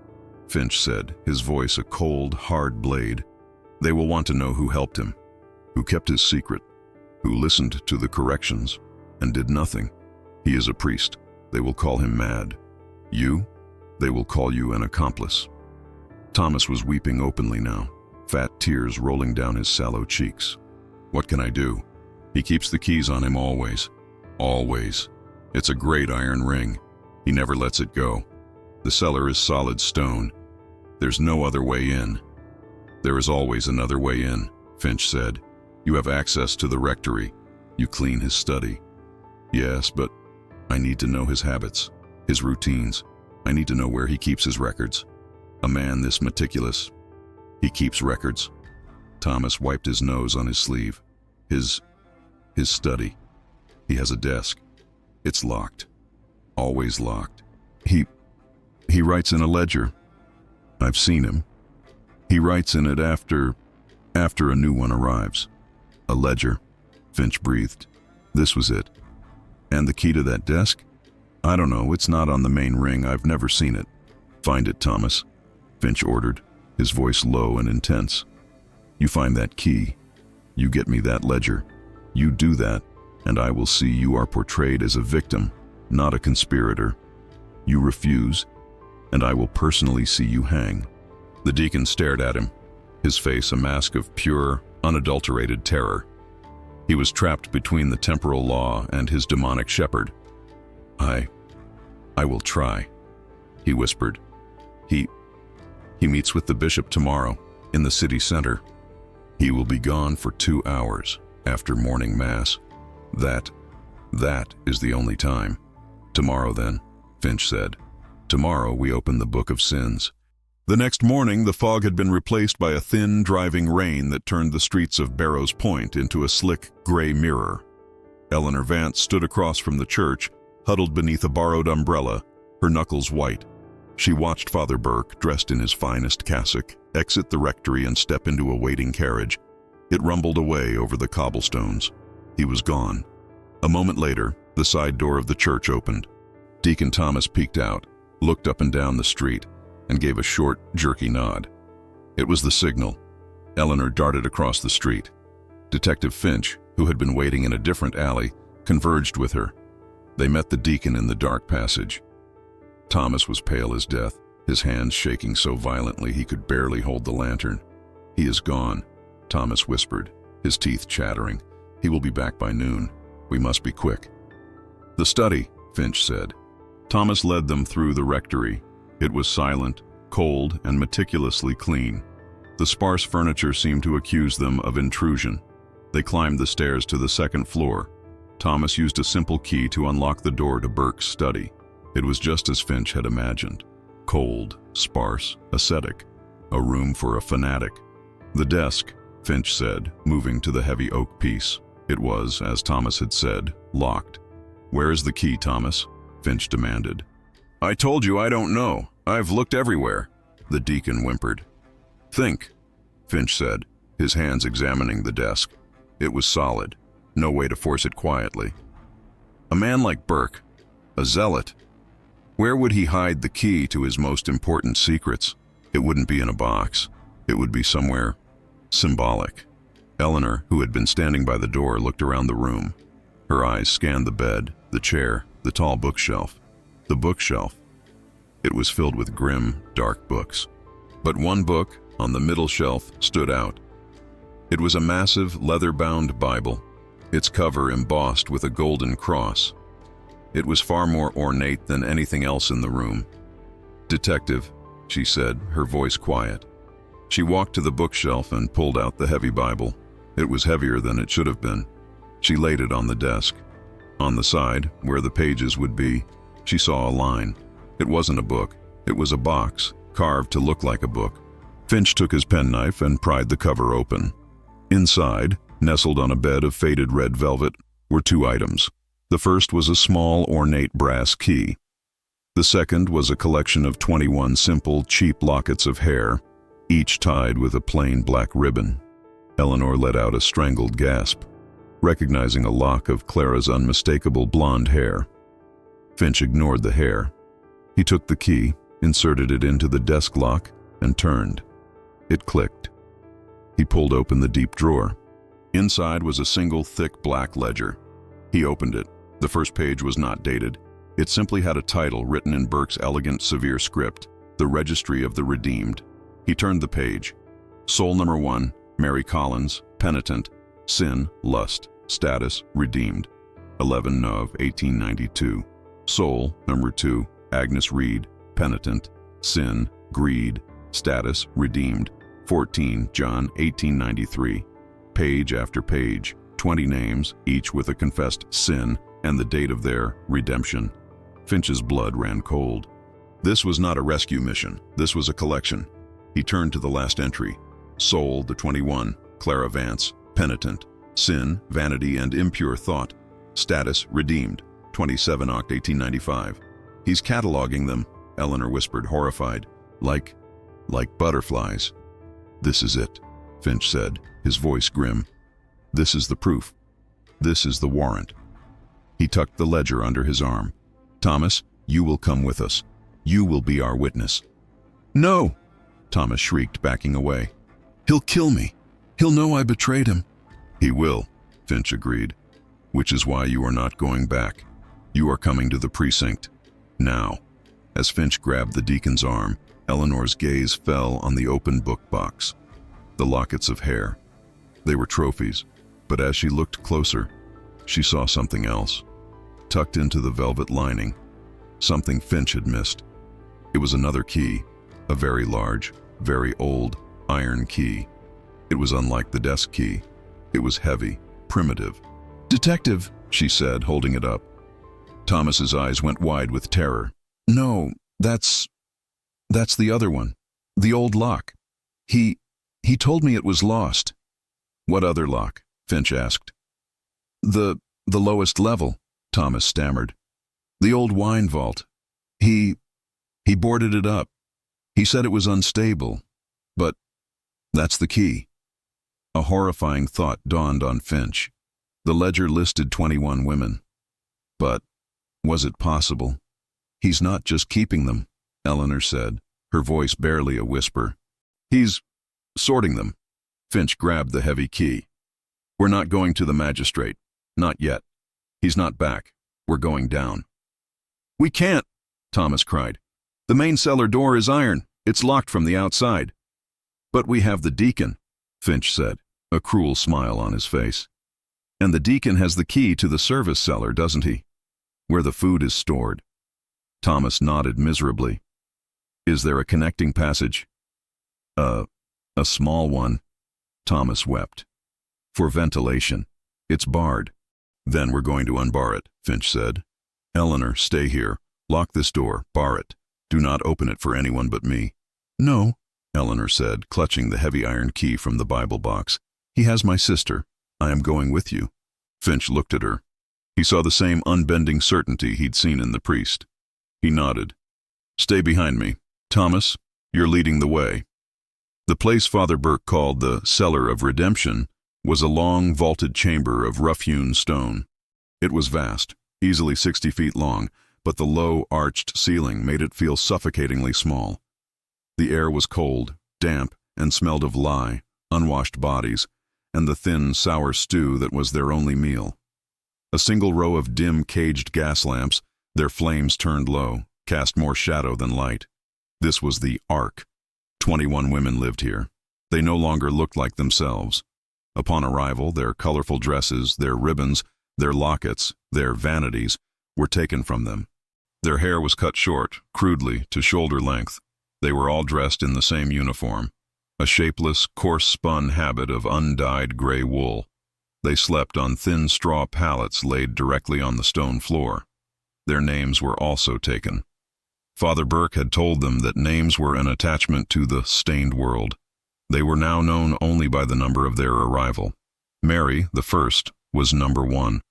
Finch said, his voice a cold, hard blade, "they will want to know who helped him, who kept his secret, who listened to the corrections, and did nothing. He is a priest. They will call him mad. You? They will call you an accomplice." Thomas was weeping openly now, fat tears rolling down his sallow cheeks. "What can I do? He keeps the keys on him always. Always. It's a great iron ring. He never lets it go. The cellar is solid stone. There's no other way in. There is always another way in, Finch said. You have access to the rectory. You clean his study. Yes, but I need to know his habits, his routines. I need to know where he keeps his records. A man this meticulous. He keeps records. Thomas wiped his nose on his sleeve. His study. He has a desk. It's locked. Always locked. He writes in a ledger. I've seen him. He writes in it after a new one arrives. A ledger. Finch breathed. This was it. And the key to that desk? I don't know, it's not on the main ring, I've never seen it. Find it, Thomas, Finch ordered, his voice low and intense. You find that key. You get me that ledger. You do that, and I will see you are portrayed as a victim, not a conspirator. You refuse, and I will personally see you hang. The deacon stared at him, his face a mask of pure, unadulterated terror. He was trapped between the temporal law and his demonic shepherd. I will try, he whispered. He meets with the bishop tomorrow, in the city center. He will be gone for 2 hours after morning mass. That is the only time. Tomorrow then, Finch said. Tomorrow we open the book of sins. The next morning, the fog had been replaced by a thin, driving rain that turned the streets of Barrows Point into a slick, gray mirror. Eleanor Vance stood across from the church, huddled beneath a borrowed umbrella, her knuckles white. She watched Father Burke, dressed in his finest cassock, exit the rectory and step into a waiting carriage. It rumbled away over the cobblestones. He was gone. A moment later, the side door of the church opened. Deacon Thomas peeked out, looked up and down the street, and gave a short, jerky nod. It was the signal. Eleanor darted across the street. Detective Finch, who had been waiting in a different alley, converged with her. They met the deacon in the dark passage. Thomas was pale as death, his hands shaking so violently he could barely hold the lantern. He is gone, Thomas whispered, his teeth chattering. He will be back by noon. We must be quick. The study, Finch said. Thomas led them through the rectory. It was silent, cold, and meticulously clean. The sparse furniture seemed to accuse them of intrusion. They climbed the stairs to the second floor. Thomas used a simple key to unlock the door to Burke's study. It was just as Finch had imagined. Cold, sparse, ascetic. A room for a fanatic. The desk, Finch said, moving to the heavy oak piece. It was, as Thomas had said, locked. Where is the key, Thomas? Finch demanded. I told you I don't know. I've looked everywhere, the deacon whimpered. Think, Finch said, his hands examining the desk. It was solid. No way to force it quietly. A man like Burke, a zealot. Where would he hide the key to his most important secrets? It wouldn't be in a box. It would be somewhere symbolic. Eleanor, who had been standing by the door, looked around the room. Her eyes scanned the bed, the chair, the tall bookshelf. The bookshelf. It was filled with grim, dark books. But one book, on the middle shelf, stood out. It was a massive, leather-bound Bible, its cover embossed with a golden cross. It was far more ornate than anything else in the room. Detective, she said, her voice quiet. She walked to the bookshelf and pulled out the heavy Bible. It was heavier than it should have been. She laid it on the desk. On the side, where the pages would be, she saw a line. It wasn't a book. It was a box, carved to look like a book. Finch took his penknife and pried the cover open. Inside, nestled on a bed of faded red velvet, were 2 items. The first was a small, ornate brass key. The second was a collection of 21 simple, cheap lockets of hair, each tied with a plain black ribbon. Eleanor let out a strangled gasp, recognizing a lock of Clara's unmistakable blonde hair. Finch ignored the hair. He took the key, inserted it into the desk lock, and turned. It clicked. He pulled open the deep drawer. Inside was a single thick black ledger. He opened it. The first page was not dated. It simply had a title written in Burke's elegant, severe script, The Registry of the Redeemed. He turned the page. Soul number 1, Mary Collins, penitent, sin, lust, status, redeemed. 11 Nov, 1892. Soul number 2, Agnes Reed, penitent, sin, greed, status, redeemed. 14 John 18:93. Page after page, 20 names, each with a confessed sin and the date of their redemption. Finch's blood ran cold. This was not a rescue mission. This was a collection. He turned to the last entry. Soul, the 21. Clara Vance, penitent. Sin, vanity, and impure thought. Status, redeemed. 27 Oct 1895. He's cataloging them, Eleanor whispered, horrified. Like butterflies. This is it, Finch said, his voice grim. This is the proof. This is the warrant. He tucked the ledger under his arm. Thomas, you will come with us. You will be our witness. No, Thomas shrieked, backing away. He'll kill me. He'll know I betrayed him. He will, Finch agreed, which is why you are not going back. You are coming to the precinct. Now. As Finch grabbed the deacon's arm, Eleanor's gaze fell on the open book box. The lockets of hair. They were trophies, but as she looked closer, she saw something else. Tucked into the velvet lining, something Finch had missed. It was another key, a very large, very old iron key. It was unlike the desk key. It was heavy, primitive. Detective, she said, holding it up. Thomas's eyes went wide with terror. No, that's the other one. The old lock. He told me it was lost. What other lock? Finch asked. The lowest level, Thomas stammered. The old wine vault. He boarded it up. He said it was unstable, but that's the key. A horrifying thought dawned on Finch. The ledger listed 21 women. But was it possible? He's not just keeping them, Eleanor said, her voice barely a whisper. He's sorting them. Finch grabbed the heavy key. We're not going to the magistrate. Not yet. He's not back. We're going down. We can't, Thomas cried. The main cellar door is iron. It's locked from the outside. But we have the deacon, Finch said, a cruel smile on his face. And the deacon has the key to the service cellar, doesn't he? Where the food is stored. Thomas nodded miserably. Is there a connecting passage? A small one. Thomas wept. For ventilation. It's barred. Then we're going to unbar it, Finch said. Eleanor, stay here. Lock this door. Bar it. Do not open it for anyone but me. No, Eleanor said, clutching the heavy iron key from the Bible box. He has my sister. I am going with you. Finch looked at her. He saw the same unbending certainty he'd seen in the priest. He nodded. Stay behind me. Thomas, you're leading the way. The place Father Burke called the Cellar of Redemption was a long, vaulted chamber of rough-hewn stone. It was vast, easily 60 feet long, but the low, arched ceiling made it feel suffocatingly small. The air was cold, damp, and smelled of lye, unwashed bodies, and the thin, sour stew that was their only meal. A single row of dim, caged gas lamps, their flames turned low, cast more shadow than light. This was the Ark. 21 women lived here. They no longer looked like themselves. Upon arrival, their colorful dresses, their ribbons, their lockets, their vanities were taken from them. Their hair was cut short, crudely, to shoulder length. They were all dressed in the same uniform, a shapeless, coarse-spun habit of undyed gray wool. They slept on thin straw pallets laid directly on the stone floor. Their names were also taken. Father Burke had told them that names were an attachment to the stained world. They were now known only by the number of their arrival. Mary, the first, was number 1.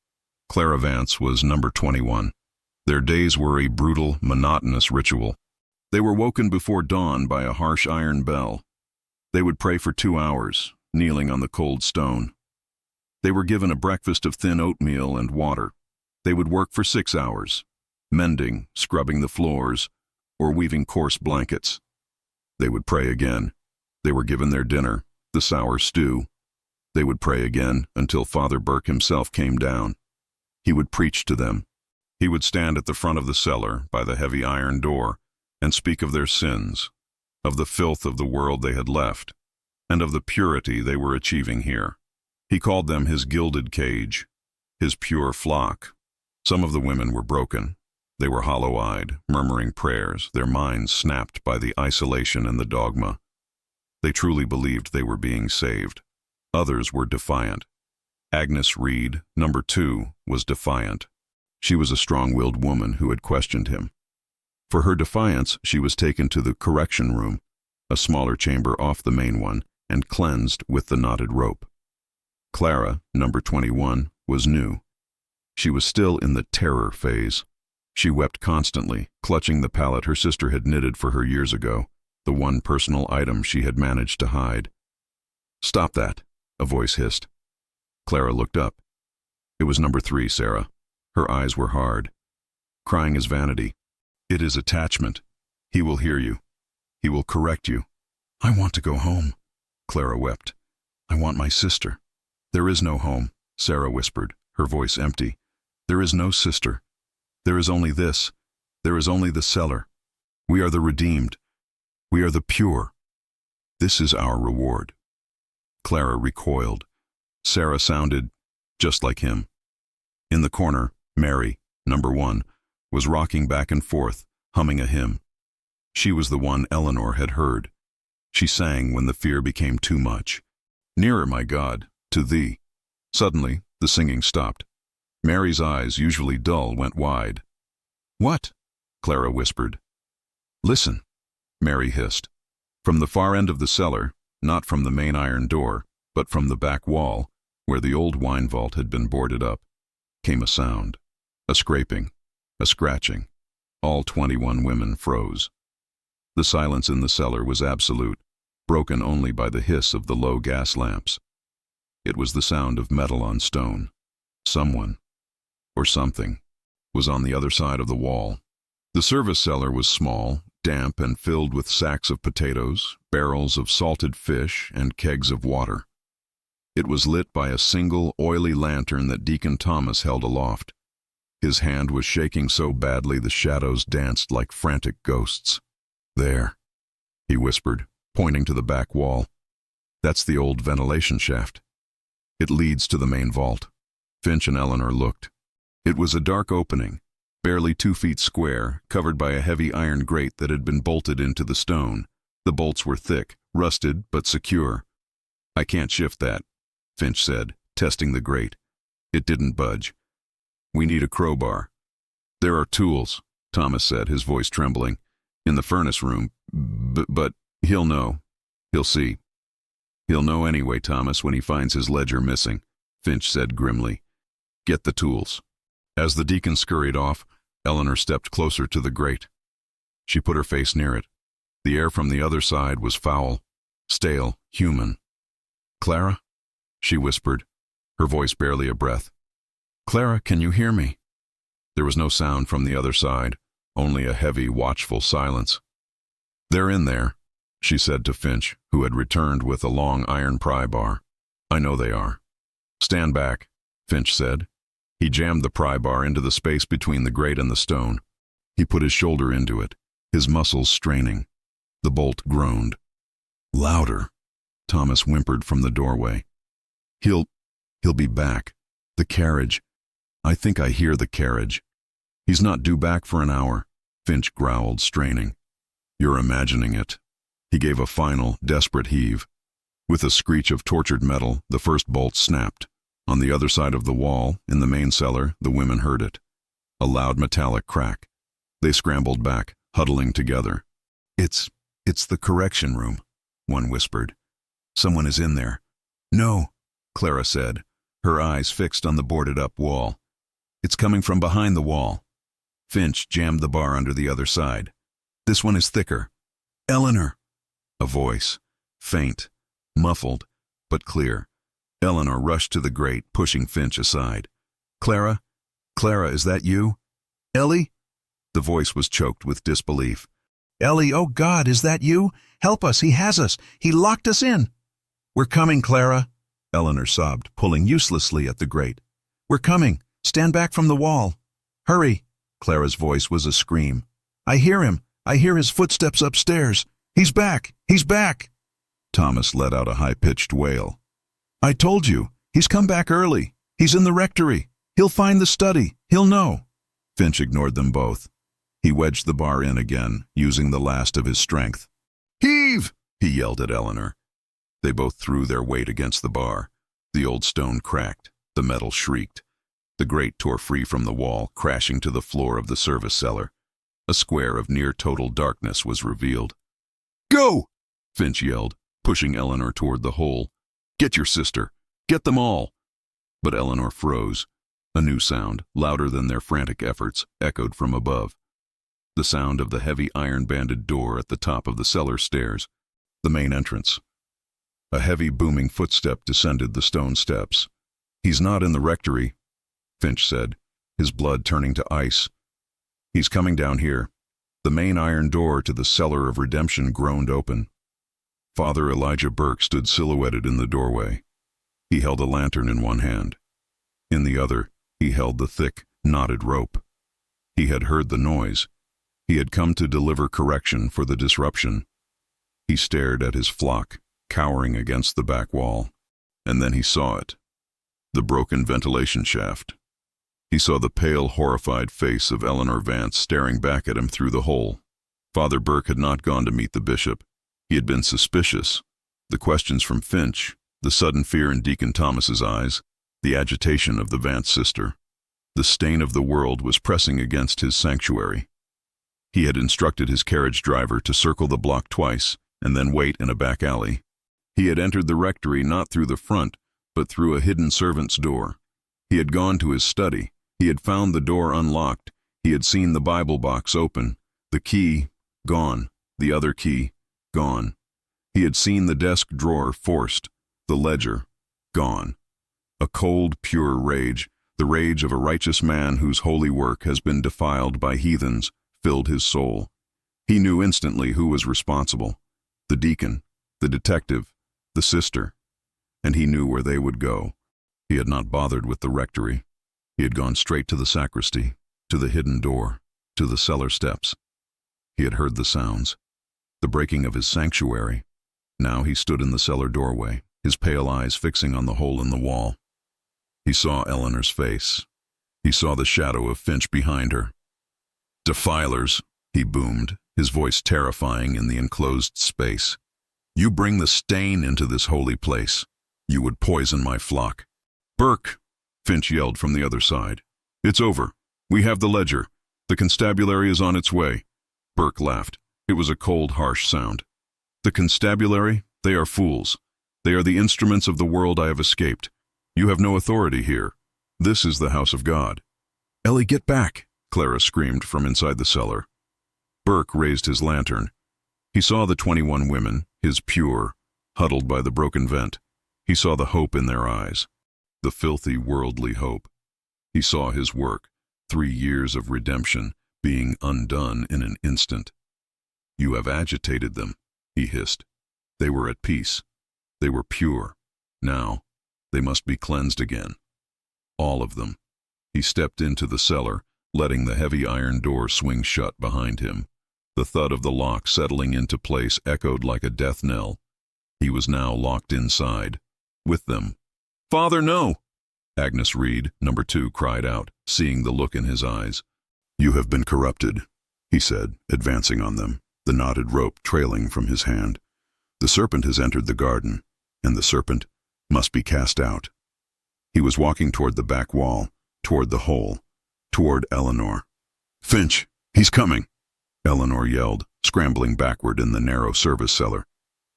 Clara Vance was number 21. Their days were a brutal, monotonous ritual. They were woken before dawn by a harsh iron bell. They would pray for 2 hours, kneeling on the cold stone. They were given a breakfast of thin oatmeal and water. They would work for 6 hours, mending, scrubbing the floors, or weaving coarse blankets. They would pray again. They were given their dinner, the sour stew. They would pray again until Father Burke himself came down. He would preach to them. He would stand at the front of the cellar by the heavy iron door and speak of their sins, of the filth of the world they had left, and of the purity they were achieving here. He called them his gilded cage, his pure flock. Some of the women were broken. They were hollow-eyed, murmuring prayers, their minds snapped by the isolation and the dogma. They truly believed they were being saved. Others were defiant. Agnes Reed, number 2, was defiant. She was a strong-willed woman who had questioned him. For her defiance, she was taken to the correction room, a smaller chamber off the main one, and cleansed with the knotted rope. Clara, number 21, was new. She was still in the terror phase. She wept constantly, clutching the pallet her sister had knitted for her years ago, the one personal item she had managed to hide. "Stop that," a voice hissed. Clara looked up. It was number 3, Sarah. Her eyes were hard. "Crying is vanity. It is attachment. He will hear you. He will correct you." "I want to go home," Clara wept. "I want my sister." "There is no home," Sarah whispered, her voice empty. "There is no sister. There is only this. There is only the cellar. We are the redeemed. We are the pure. This is our reward." Clara recoiled. Sarah sounded just like him. In the corner, Mary, number 1, was rocking back and forth, humming a hymn. She was the one Eleanor had heard. She sang when the fear became too much. "Nearer, my God, to thee." Suddenly, the singing stopped. Mary's eyes, usually dull, went wide. "What?" Clara whispered. "Listen," Mary hissed. From the far end of the cellar, not from the main iron door, but from the back wall, where the old wine vault had been boarded up, came a sound. A scraping, a scratching. All 21 women froze. The silence in the cellar was absolute, broken only by the hiss of the low gas lamps. It was the sound of metal on stone. Someone, or something, was on the other side of the wall. The service cellar was small, damp, and filled with sacks of potatoes, barrels of salted fish, and kegs of water. It was lit by a single, oily lantern that Deacon Thomas held aloft. His hand was shaking so badly the shadows danced like frantic ghosts. "There," he whispered, pointing to the back wall. "That's the old ventilation shaft. It leads to the main vault." Finch and Eleanor looked. It was a dark opening, barely 2 feet square, covered by a heavy iron grate that had been bolted into the stone. The bolts were thick, rusted, but secure. "I can't shift that," Finch said, testing the grate. It didn't budge. "We need a crowbar." "There are tools," Thomas said, his voice trembling, "in the furnace room, but he'll know. He'll see." "He'll know anyway, Thomas, when he finds his ledger missing," Finch said grimly. "Get the tools." As the deacon scurried off, Eleanor stepped closer to the grate. She put her face near it. The air from the other side was foul, stale, human. "Clara?" she whispered, her voice barely a breath. "Clara, can you hear me?" There was no sound from the other side, only a heavy, watchful silence. "They're in there," she said to Finch, who had returned with a long iron pry bar. "I know they are." "Stand back," Finch said. He jammed the pry bar into the space between the grate and the stone. He put his shoulder into it, his muscles straining. The bolt groaned. "Louder," Thomas whimpered from the doorway. He'll be back. The carriage. I think I hear the carriage." "He's not due back for an hour," Finch growled, straining. "You're imagining it." He gave a final, desperate heave. With a screech of tortured metal, the first bolt snapped. On the other side of the wall, in the main cellar, the women heard it. A loud metallic crack. They scrambled back, huddling together. It's the correction room," one whispered. "Someone is in there." "No," Clara said, her eyes fixed on the boarded-up wall. "It's coming from behind the wall." Finch jammed the bar under the other side. "This one is thicker." "Eleanor!" A voice, faint, muffled, but clear. Eleanor rushed to the grate, pushing Finch aside. "Clara? Clara, is that you?" "Ellie?" The voice was choked with disbelief. "Ellie, oh God, is that you? Help us, he has us. He locked us in." "We're coming, Clara," Eleanor sobbed, pulling uselessly at the grate. "We're coming. Stand back from the wall." "Hurry." Clara's voice was a scream. "I hear him. I hear his footsteps upstairs. He's back. He's back." Thomas let out a high-pitched wail. "I told you. He's come back early. He's in the rectory. He'll find the study. He'll know." Finch ignored them both. He wedged the bar in again, using the last of his strength. "Heave!" he yelled at Eleanor. They both threw their weight against the bar. The old stone cracked. The metal shrieked. The grate tore free from the wall, crashing to the floor of the service cellar. A square of near-total darkness was revealed. "Go!" Finch yelled, pushing Eleanor toward the hole. "Get your sister. Get them all." But Eleanor froze. A new sound, louder than their frantic efforts, echoed from above. The sound of the heavy iron-banded door at the top of the cellar stairs, the main entrance. A heavy, booming footstep descended the stone steps. "He's not in the rectory," Finch said, his blood turning to ice. "He's coming down here." The main iron door to the Cellar of Redemption groaned open. Father Elijah Burke stood silhouetted in the doorway. He held a lantern in one hand. In the other, he held the thick, knotted rope. He had heard the noise. He had come to deliver correction for the disruption. He stared at his flock, cowering against the back wall. And then he saw it. The broken ventilation shaft. He saw the pale, horrified face of Eleanor Vance staring back at him through the hole. Father Burke had not gone to meet the bishop. He had been suspicious. The questions from Finch, the sudden fear in Deacon Thomas's eyes, the agitation of the Vance sister. The stain of the world was pressing against his sanctuary. He had instructed his carriage driver to circle the block twice and then wait in a back alley. He had entered the rectory not through the front, but through a hidden servant's door. He had gone to his study. He had found the door unlocked. He had seen the Bible box open. The key, gone. The other key, gone. He had seen the desk drawer forced. The ledger, gone. A cold, pure rage, the rage of a righteous man whose holy work has been defiled by heathens, filled his soul. He knew instantly who was responsible. The deacon, the detective, the sister. And he knew where they would go. He had not bothered with the rectory. He had gone straight to the sacristy, to the hidden door, to the cellar steps. He had heard the sounds, the breaking of his sanctuary. Now he stood in the cellar doorway, his pale eyes fixing on the hole in the wall. He saw Eleanor's face. He saw the shadow of Finch behind her. "Defilers," he boomed, his voice terrifying in the enclosed space. "You bring the stain into this holy place. You would poison my flock." "Burke," Finch yelled from the other side. "It's over. We have the ledger. The constabulary is on its way." Burke laughed. It was a cold, harsh sound. "The constabulary? They are fools. They are the instruments of the world I have escaped. You have no authority here. This is the house of God." "Ellie, get back!" Clara screamed from inside the cellar. Burke raised his lantern. He saw the 21 women, his pure, huddled by the broken vent. He saw the hope in their eyes, the filthy, worldly hope. He saw his work, 3 years of redemption, being undone in an instant. "You have agitated them," he hissed. "They were at peace. They were pure. Now, they must be cleansed again. All of them." He stepped into the cellar, letting the heavy iron door swing shut behind him. The thud of the lock settling into place echoed like a death knell. He was now locked inside, with them. "Father, no!" Agnes Reed, number 2, cried out, seeing the look in his eyes. "You have been corrupted," he said, advancing on them, the knotted rope trailing from his hand. "The serpent has entered the garden, and the serpent must be cast out." He was walking toward the back wall, toward the hole, toward Eleanor. "Finch, he's coming!" Eleanor yelled, scrambling backward in the narrow service cellar.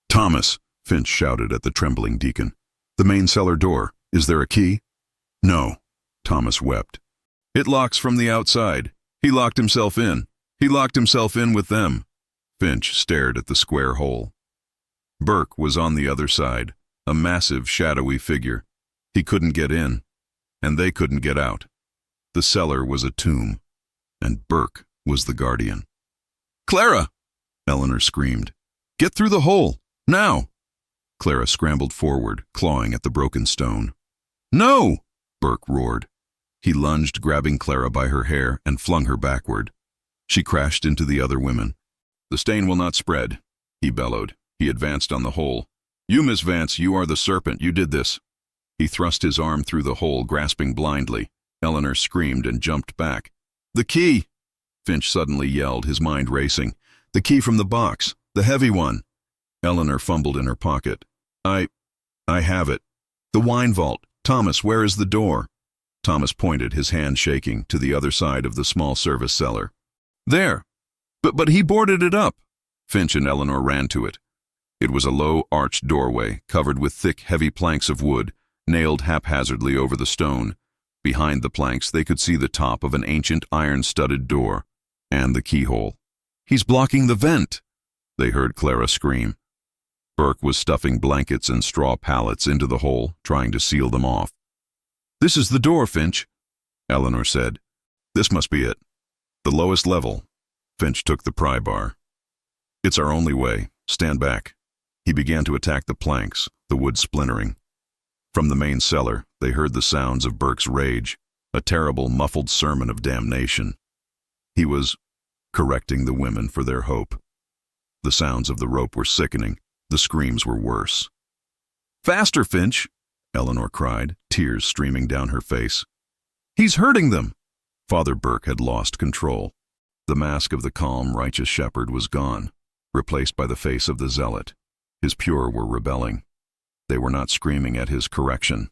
"Thomas!" Finch shouted at the trembling deacon. "The main cellar door. Is there a key?" "No." Thomas wept. "It locks from the outside. He locked himself in. He locked himself in with them." Finch stared at the square hole. Burke was on the other side, a massive, shadowy figure. He couldn't get in, and they couldn't get out. The cellar was a tomb, and Burke was the guardian. "Clara!" Eleanor screamed. "Get through the hole, now!" Clara scrambled forward, clawing at the broken stone. "No!" Burke roared. He lunged, grabbing Clara by her hair, and flung her backward. She crashed into the other women. "The stain will not spread," he bellowed. He advanced on the hole. "You, Miss Vance, you are the serpent. You did this." He thrust his arm through the hole, grasping blindly. Eleanor screamed and jumped back. "The key!" Finch suddenly yelled, his mind racing. "The key from the box, the heavy one." Eleanor fumbled in her pocket. I have it. The wine vault. Thomas, where is the door?" Thomas pointed, his hand shaking, to the other side of the small service cellar. "There. But he boarded it up." Finch and Eleanor ran to it. It was a low, arched doorway, covered with thick, heavy planks of wood, nailed haphazardly over the stone. Behind the planks, they could see the top of an ancient iron-studded door, and the keyhole. "He's blocking the vent!" they heard Clara scream. Burke was stuffing blankets and straw pallets into the hole, trying to seal them off. "This is the door, Finch," Eleanor said. "This must be it. The lowest level." Finch took the pry bar. "It's our only way. Stand back." He began to attack the planks, the wood splintering. From the main cellar, they heard the sounds of Burke's rage, a terrible, muffled sermon of damnation. He was correcting the women for their hope. The sounds of the rope were sickening. The screams were worse. "Faster, Finch!" Eleanor cried, tears streaming down her face. "He's hurting them!" Father Burke had lost control. The mask of the calm, righteous shepherd was gone, replaced by the face of the zealot. His pure were rebelling. They were not screaming at his correction.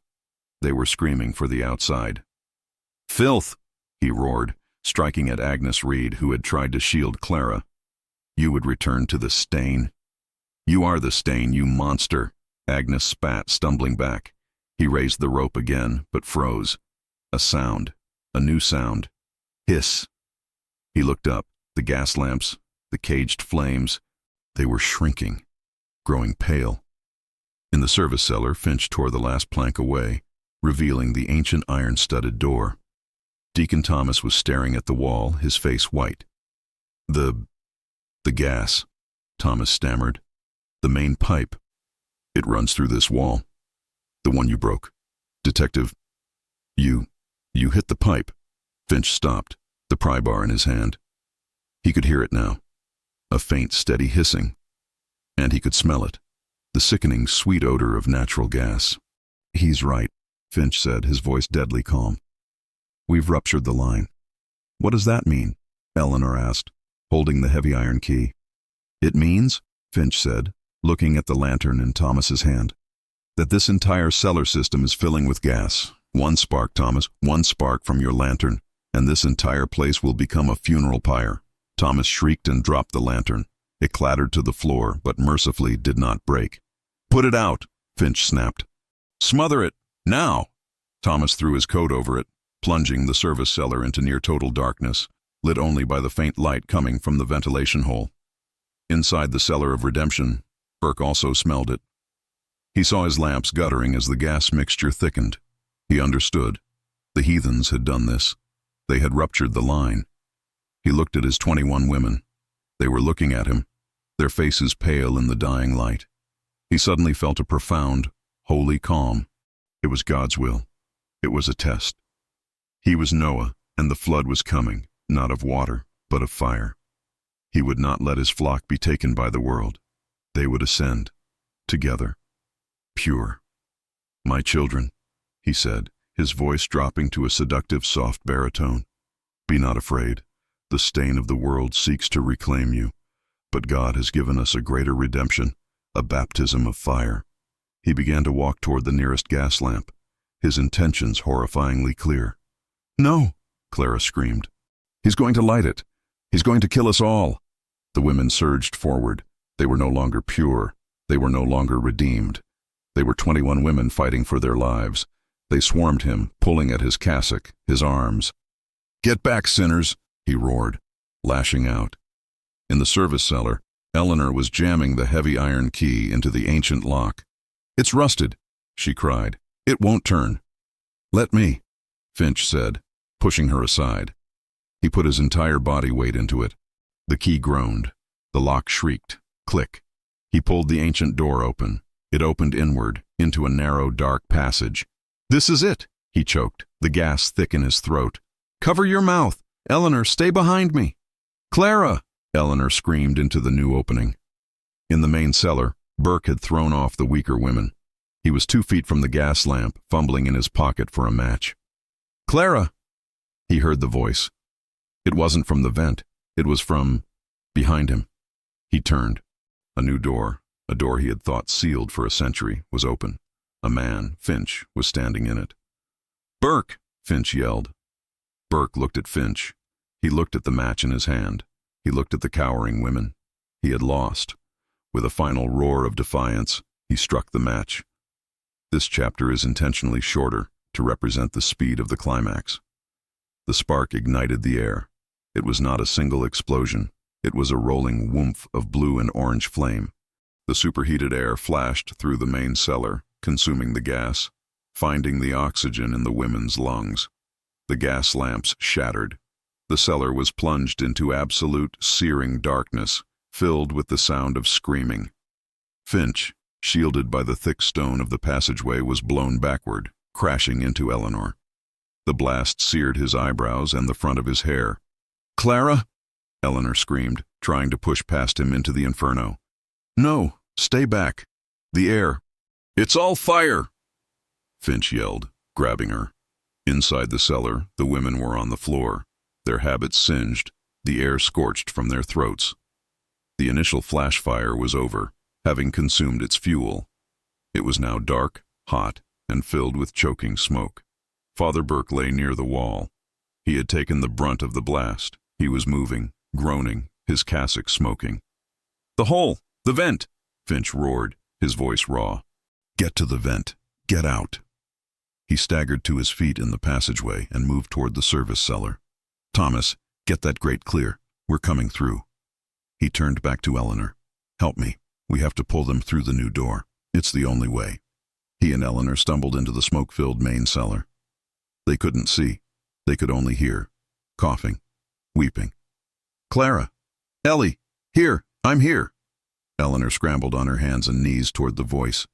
They were screaming for the outside. "Filth!" he roared, striking at Agnes Reed, who had tried to shield Clara. "You would return to the stain?" "You are the stain, you monster!" Agnes spat, stumbling back. He raised the rope again, but froze. A sound. A new sound. Hiss. He looked up. The gas lamps, the caged flames, they were shrinking, growing pale. In the service cellar, Finch tore the last plank away, revealing the ancient iron-studded door. Deacon Thomas was staring at the wall, his face white. The gas," Thomas stammered. "The main pipe. It runs through this wall. The one you broke. Detective, you hit the pipe." Finch stopped, the pry bar in his hand. He could hear it now. A faint, steady hissing. And he could smell it. The sickening, sweet odor of natural gas. "He's right," Finch said, his voice deadly calm. "We've ruptured the line." "What does that mean?" Eleanor asked, holding the heavy iron key. "It means," Finch said, looking at the lantern in Thomas's hand, "that this entire cellar system is filling with gas. One spark, Thomas, one spark from your lantern, and this entire place will become a funeral pyre." Thomas shrieked and dropped the lantern. It clattered to the floor, but mercifully did not break. "Put it out," Finch snapped. "Smother it, now!" Thomas threw his coat over it, plunging the service cellar into near-total darkness, lit only by the faint light coming from the ventilation hole. Inside the Cellar of Redemption, Burke also smelled it. He saw his lamps guttering as the gas mixture thickened. He understood. The heathens had done this. They had ruptured the line. He looked at his 21 women. They were looking at him, their faces pale in the dying light. He suddenly felt a profound, holy calm. It was God's will. It was a test. He was Noah, and the flood was coming, not of water, but of fire. He would not let his flock be taken by the world. They would ascend, together, pure. "My children," he said, his voice dropping to a seductive, soft baritone, "be not afraid. The stain of the world seeks to reclaim you, but God has given us a greater redemption, a baptism of fire." He began to walk toward the nearest gas lamp, his intentions horrifyingly clear. "No!" Clara screamed. "He's going to light it. He's going to kill us all." The women surged forward. They were no longer pure. They were no longer redeemed. They were 21 women fighting for their lives. They swarmed him, pulling at his cassock, his arms. "Get back, sinners!" he roared, lashing out. In the service cellar, Eleanor was jamming the heavy iron key into the ancient lock. "It's rusted," she cried. "It won't turn." "Let me," Finch said, pushing her aside. He put his entire body weight into it. The key groaned. The lock shrieked. Click. He pulled the ancient door open. It opened inward, into a narrow, dark passage. "This is it," he choked, the gas thick in his throat. "Cover your mouth! Eleanor, stay behind me!" "Clara!" Eleanor screamed into the new opening. In the main cellar, Burke had thrown off the weaker women. He was 2 feet from the gas lamp, fumbling in his pocket for a match. "Clara!" He heard the voice. It wasn't from the vent. It was from behind him. He turned. A new door, a door he had thought sealed for a century, was open. A man, Finch, was standing in it. "Burke!" Finch yelled. Burke looked at Finch. He looked at the match in his hand. He looked at the cowering women. He had lost. With a final roar of defiance, he struck the match. This chapter is intentionally shorter to represent the speed of the climax. The spark ignited the air. It was not a single explosion. It was a rolling whoomph of blue and orange flame. The superheated air flashed through the main cellar, consuming the gas, finding the oxygen in the women's lungs. The gas lamps shattered. The cellar was plunged into absolute, searing darkness, filled with the sound of screaming. Finch, shielded by the thick stone of the passageway, was blown backward, crashing into Eleanor. The blast seared his eyebrows and the front of his hair. "Clara!" Eleanor screamed, trying to push past him into the inferno. "No, stay back. The air. It's all fire!" Finch yelled, grabbing her. Inside the cellar, the women were on the floor, their habits singed, the air scorched from their throats. The initial flash fire was over, having consumed its fuel. It was now dark, hot, and filled with choking smoke. Father Burke lay near the wall. He had taken the brunt of the blast. He was moving, groaning, his cassock smoking. "The hole! The vent!" Finch roared, his voice raw. "Get to the vent. Get out." He staggered to his feet in the passageway and moved toward the service cellar. "Thomas, get that grate clear. We're coming through." He turned back to Eleanor. "Help me. We have to pull them through the new door. It's the only way." He and Eleanor stumbled into the smoke-filled main cellar. They couldn't see. They could only hear. Coughing. Weeping. "Clara! Ellie! Here! I'm here!" Eleanor scrambled on her hands and knees toward the voice.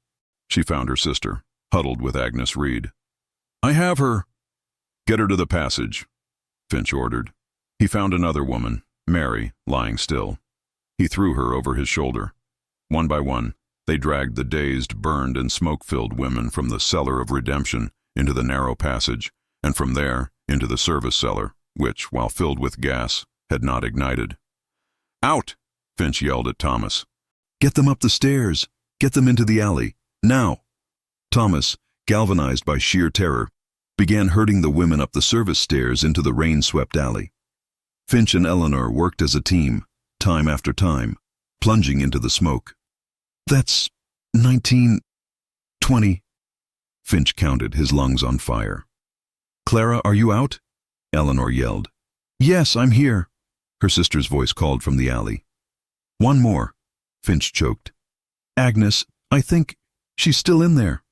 She found her sister, huddled with Agnes Reed. "I have her!" "Get her to the passage," Finch ordered. He found another woman, Mary, lying still. He threw her over his shoulder. One by one, they dragged the dazed, burned, and smoke-filled women from the Cellar of Redemption into the narrow passage, and from there into the service cellar, which, while filled with gas, had not ignited. "Out!" Finch yelled at Thomas. "Get them up the stairs! Get them into the alley! Now!" Thomas, galvanized by sheer terror, began herding the women up the service stairs into the rain-swept alley. Finch and Eleanor worked as a team, time after time, plunging into the smoke. "That's 19, 20. Finch counted, his lungs on fire. "Clara, are you out?" Eleanor yelled. "Yes, I'm here," her sister's voice called from the alley. "One more," Finch choked. "Agnes, I think she's still in there."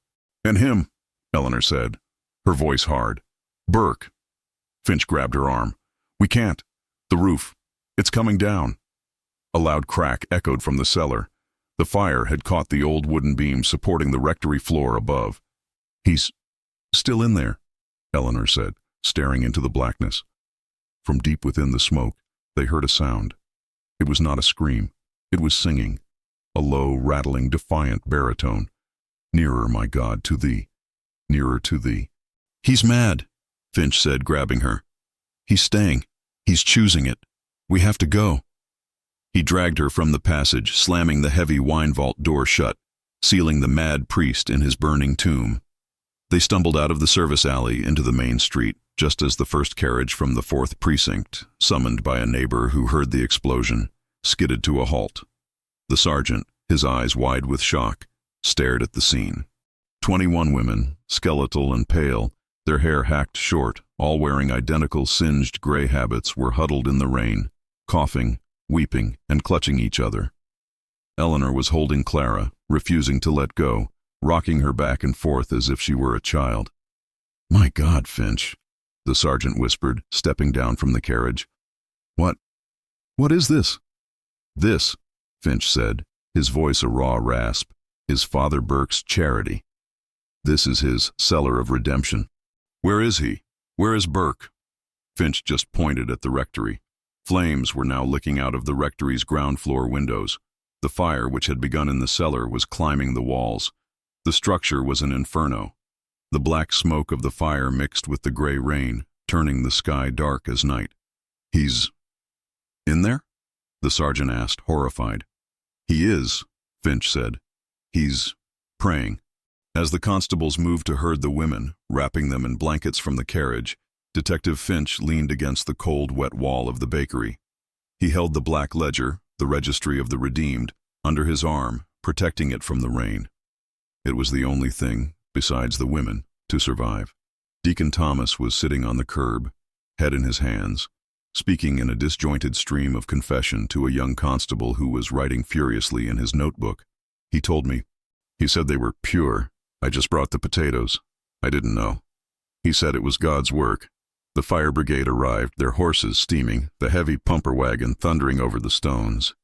"And him," Eleanor said, her voice hard. "Burke." Finch grabbed her arm. "We can't. The roof. It's coming down." A loud crack echoed from the cellar. The fire had caught the old wooden beam supporting the rectory floor above. "He's still in there," Eleanor said, staring into the blackness. From deep within the smoke, they heard a sound. It was not a scream. It was singing, a low, rattling, defiant baritone. "Nearer, my God, to thee. Nearer to thee." "He's mad," Finch said, grabbing her. "He's staying. He's choosing it. We have to go." He dragged her from the passage, slamming the heavy wine vault door shut, sealing the mad priest in his burning tomb. They stumbled out of the service alley into the main street, just as the first carriage from the 4th Precinct, summoned by a neighbor who heard the explosion, skidded to a halt. The sergeant, his eyes wide with shock, stared at the scene. 21 women, skeletal and pale, their hair hacked short, all wearing identical singed gray habits, were huddled in the rain, coughing, weeping, and clutching each other. Eleanor was holding Clara, refusing to let go, rocking her back and forth as if she were a child. "My God, Finch," the sergeant whispered, stepping down from the carriage. What is this?" "This," Finch said, his voice a raw rasp, "is Father Burke's charity. This is his Cellar of Redemption." "Where is he? Where is Burke?" Finch just pointed at the rectory. Flames were now licking out of the rectory's ground floor windows. The fire, which had begun in the cellar, was climbing the walls. The structure was an inferno. The black smoke of the fire mixed with the gray rain, turning the sky dark as night. He's in there? The sergeant asked, horrified. He is, Finch said. He's praying. As the constables moved to herd the women, wrapping them in blankets from the carriage, Detective Finch leaned against the cold, wet wall of the bakery. He held the black ledger, the registry of the redeemed, under his arm, protecting it from the rain. It was the only thing, besides the women, to survive. Deacon Thomas was sitting on the curb, head in his hands, speaking in a disjointed stream of confession to a young constable who was writing furiously in his notebook. He told me. He said they were pure. I just brought the potatoes. I didn't know. He said it was God's work. The fire brigade arrived, their horses steaming, the heavy pumper wagon thundering over the stones.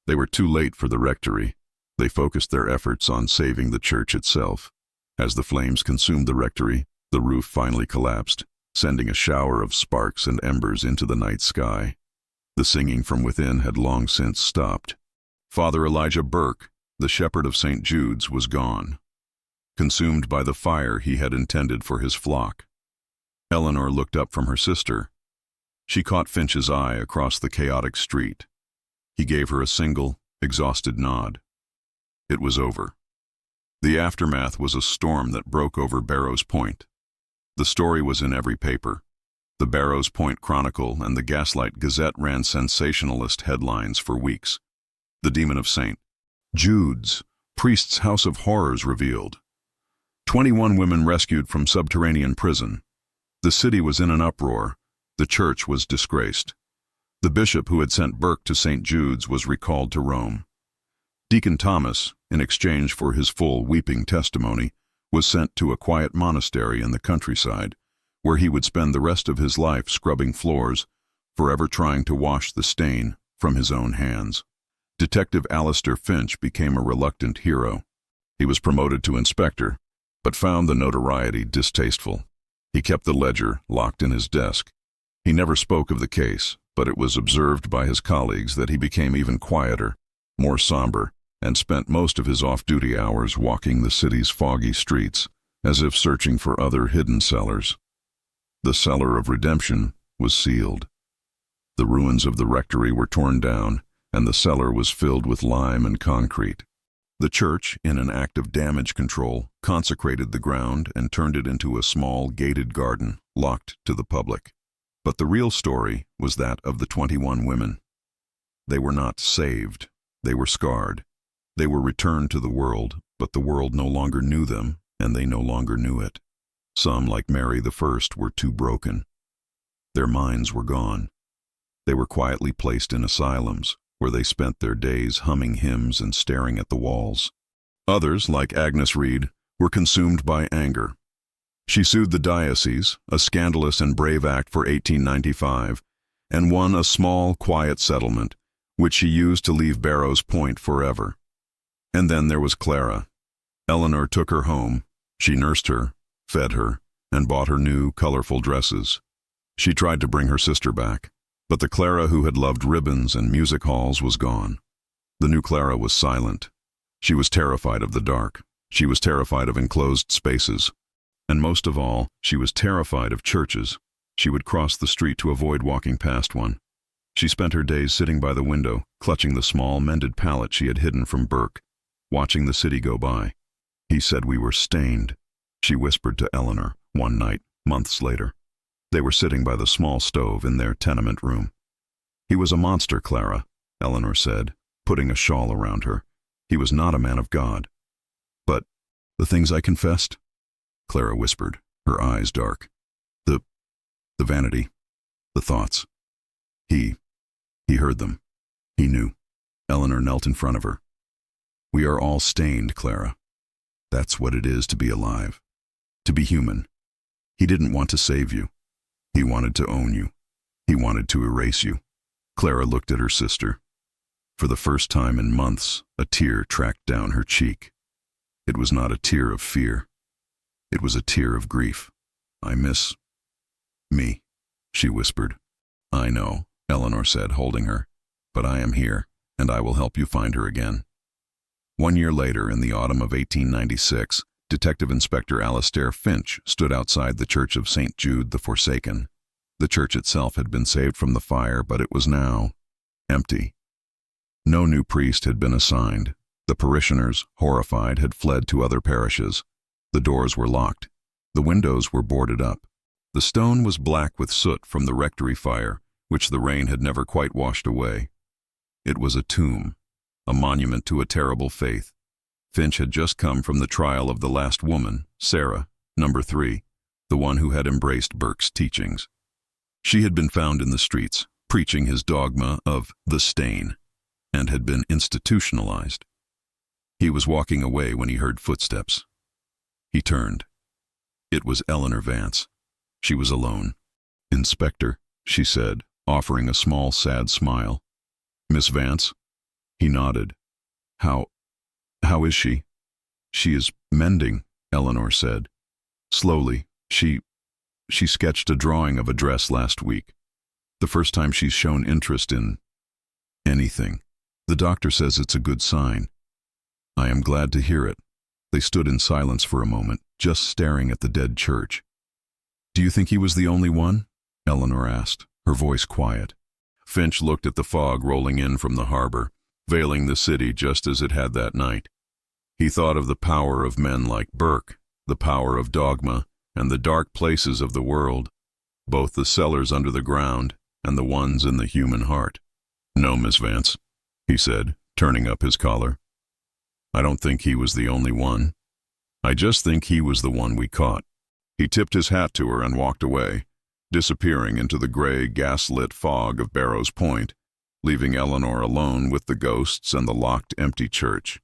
They were too late for the rectory. They focused their efforts on saving the church itself. As the flames consumed the rectory, the roof finally collapsed, sending a shower of sparks and embers into the night sky. The singing from within had long since stopped. Father Elijah Burke, the shepherd of St. Jude's, was gone, consumed by the fire he had intended for his flock. Eleanor looked up from her sister. She caught Finch's eye across the chaotic street. He gave her a single, exhausted nod. It was over. The aftermath was a storm that broke over Barrows Point. The story was in every paper. The Barrows Point Chronicle and the Gaslight Gazette ran sensationalist headlines for weeks. The Demon of St. Jude's, priest's house of horrors revealed. 21 women rescued from subterranean prison. The city was in an uproar. The church was disgraced. The bishop who had sent Burke to St. Jude's was recalled to Rome. Deacon Thomas, in exchange for his full weeping testimony, was sent to a quiet monastery in the countryside, where he would spend the rest of his life scrubbing floors, forever trying to wash the stain from his own hands. Detective Alistair Finch became a reluctant hero. He was promoted to inspector, but found the notoriety distasteful. He kept the ledger locked in his desk. He never spoke of the case, but it was observed by his colleagues that he became even quieter, more somber, and spent most of his off-duty hours walking the city's foggy streets, as if searching for other hidden cellars. The Cellar of Redemption was sealed. The ruins of the rectory were torn down, and the cellar was filled with lime and concrete. The church, in an act of damage control, consecrated the ground and turned it into a small, gated garden, locked to the public. But the real story was that of the 21 women. They were not saved. They were scarred. They were returned to the world, but the world no longer knew them, and they no longer knew it. Some, like Mary I, were too broken. Their minds were gone. They were quietly placed in asylums, where they spent their days humming hymns and staring at the walls. Others, like Agnes Reed, were consumed by anger. She sued the diocese, a scandalous and brave act for 1895, and won a small, quiet settlement, which she used to leave Barrows Point forever. And then there was Clara. Eleanor took her home. She nursed her, fed her, and bought her new, colorful dresses. She tried to bring her sister back, but the Clara who had loved ribbons and music halls was gone. The new Clara was silent. She was terrified of the dark. She was terrified of enclosed spaces. And most of all, she was terrified of churches. She would cross the street to avoid walking past one. She spent her days sitting by the window, clutching the small, mended pallet she had hidden from Burke, watching the city go by. He said we were stained, she whispered to Eleanor one night, months later. They were sitting by the small stove in their tenement room. He was a monster, Clara, Eleanor said, putting a shawl around her. He was not a man of God. But the things I confessed? Clara whispered, her eyes dark. The vanity, the thoughts. He heard them. He knew. Eleanor knelt in front of her. We are all stained, Clara. That's what it is to be alive, to be human. He didn't want to save you. He wanted to own you. He wanted to erase you. Clara looked at her sister. For the first time in months, a tear tracked down her cheek. It was not a tear of fear. It was a tear of grief. I miss me, she whispered. I know, Eleanor said, holding her, but I am here, and I will help you find her again. 1 year later, in the autumn of 1896, Detective Inspector Alistair Finch stood outside the Church of St. Jude the Forsaken. The church itself had been saved from the fire, but it was now empty. No new priest had been assigned. The parishioners, horrified, had fled to other parishes. The doors were locked. The windows were boarded up. The stone was black with soot from the rectory fire, which the rain had never quite washed away. It was a tomb, a monument to a terrible faith. Finch had just come from the trial of the last woman, Sarah, number 3, the one who had embraced Burke's teachings. She had been found in the streets, preaching his dogma of the stain, and had been institutionalized. He was walking away when he heard footsteps. He turned. It was Eleanor Vance. She was alone. "Inspector," she said, offering a small, sad smile. "Miss Vance?" He nodded. How is she?" "She is mending," Eleanor said. Slowly, she sketched a drawing of a dress last week. The first time she's shown interest in anything. The doctor says it's a good sign. "I am glad to hear it." They stood in silence for a moment, just staring at the dead church. "Do you think he was the only one?" Eleanor asked, her voice quiet. Finch looked at the fog rolling in from the harbor, veiling the city just as it had that night. He thought of the power of men like Burke, the power of dogma, and the dark places of the world, both the cellars under the ground and the ones in the human heart. "No, Miss Vance," he said, turning up his collar. "I don't think he was the only one. I just think he was the one we caught." He tipped his hat to her and walked away, disappearing into the gray, gas-lit fog of Barrows Point, leaving Eleanor alone with the ghosts and the locked, empty church.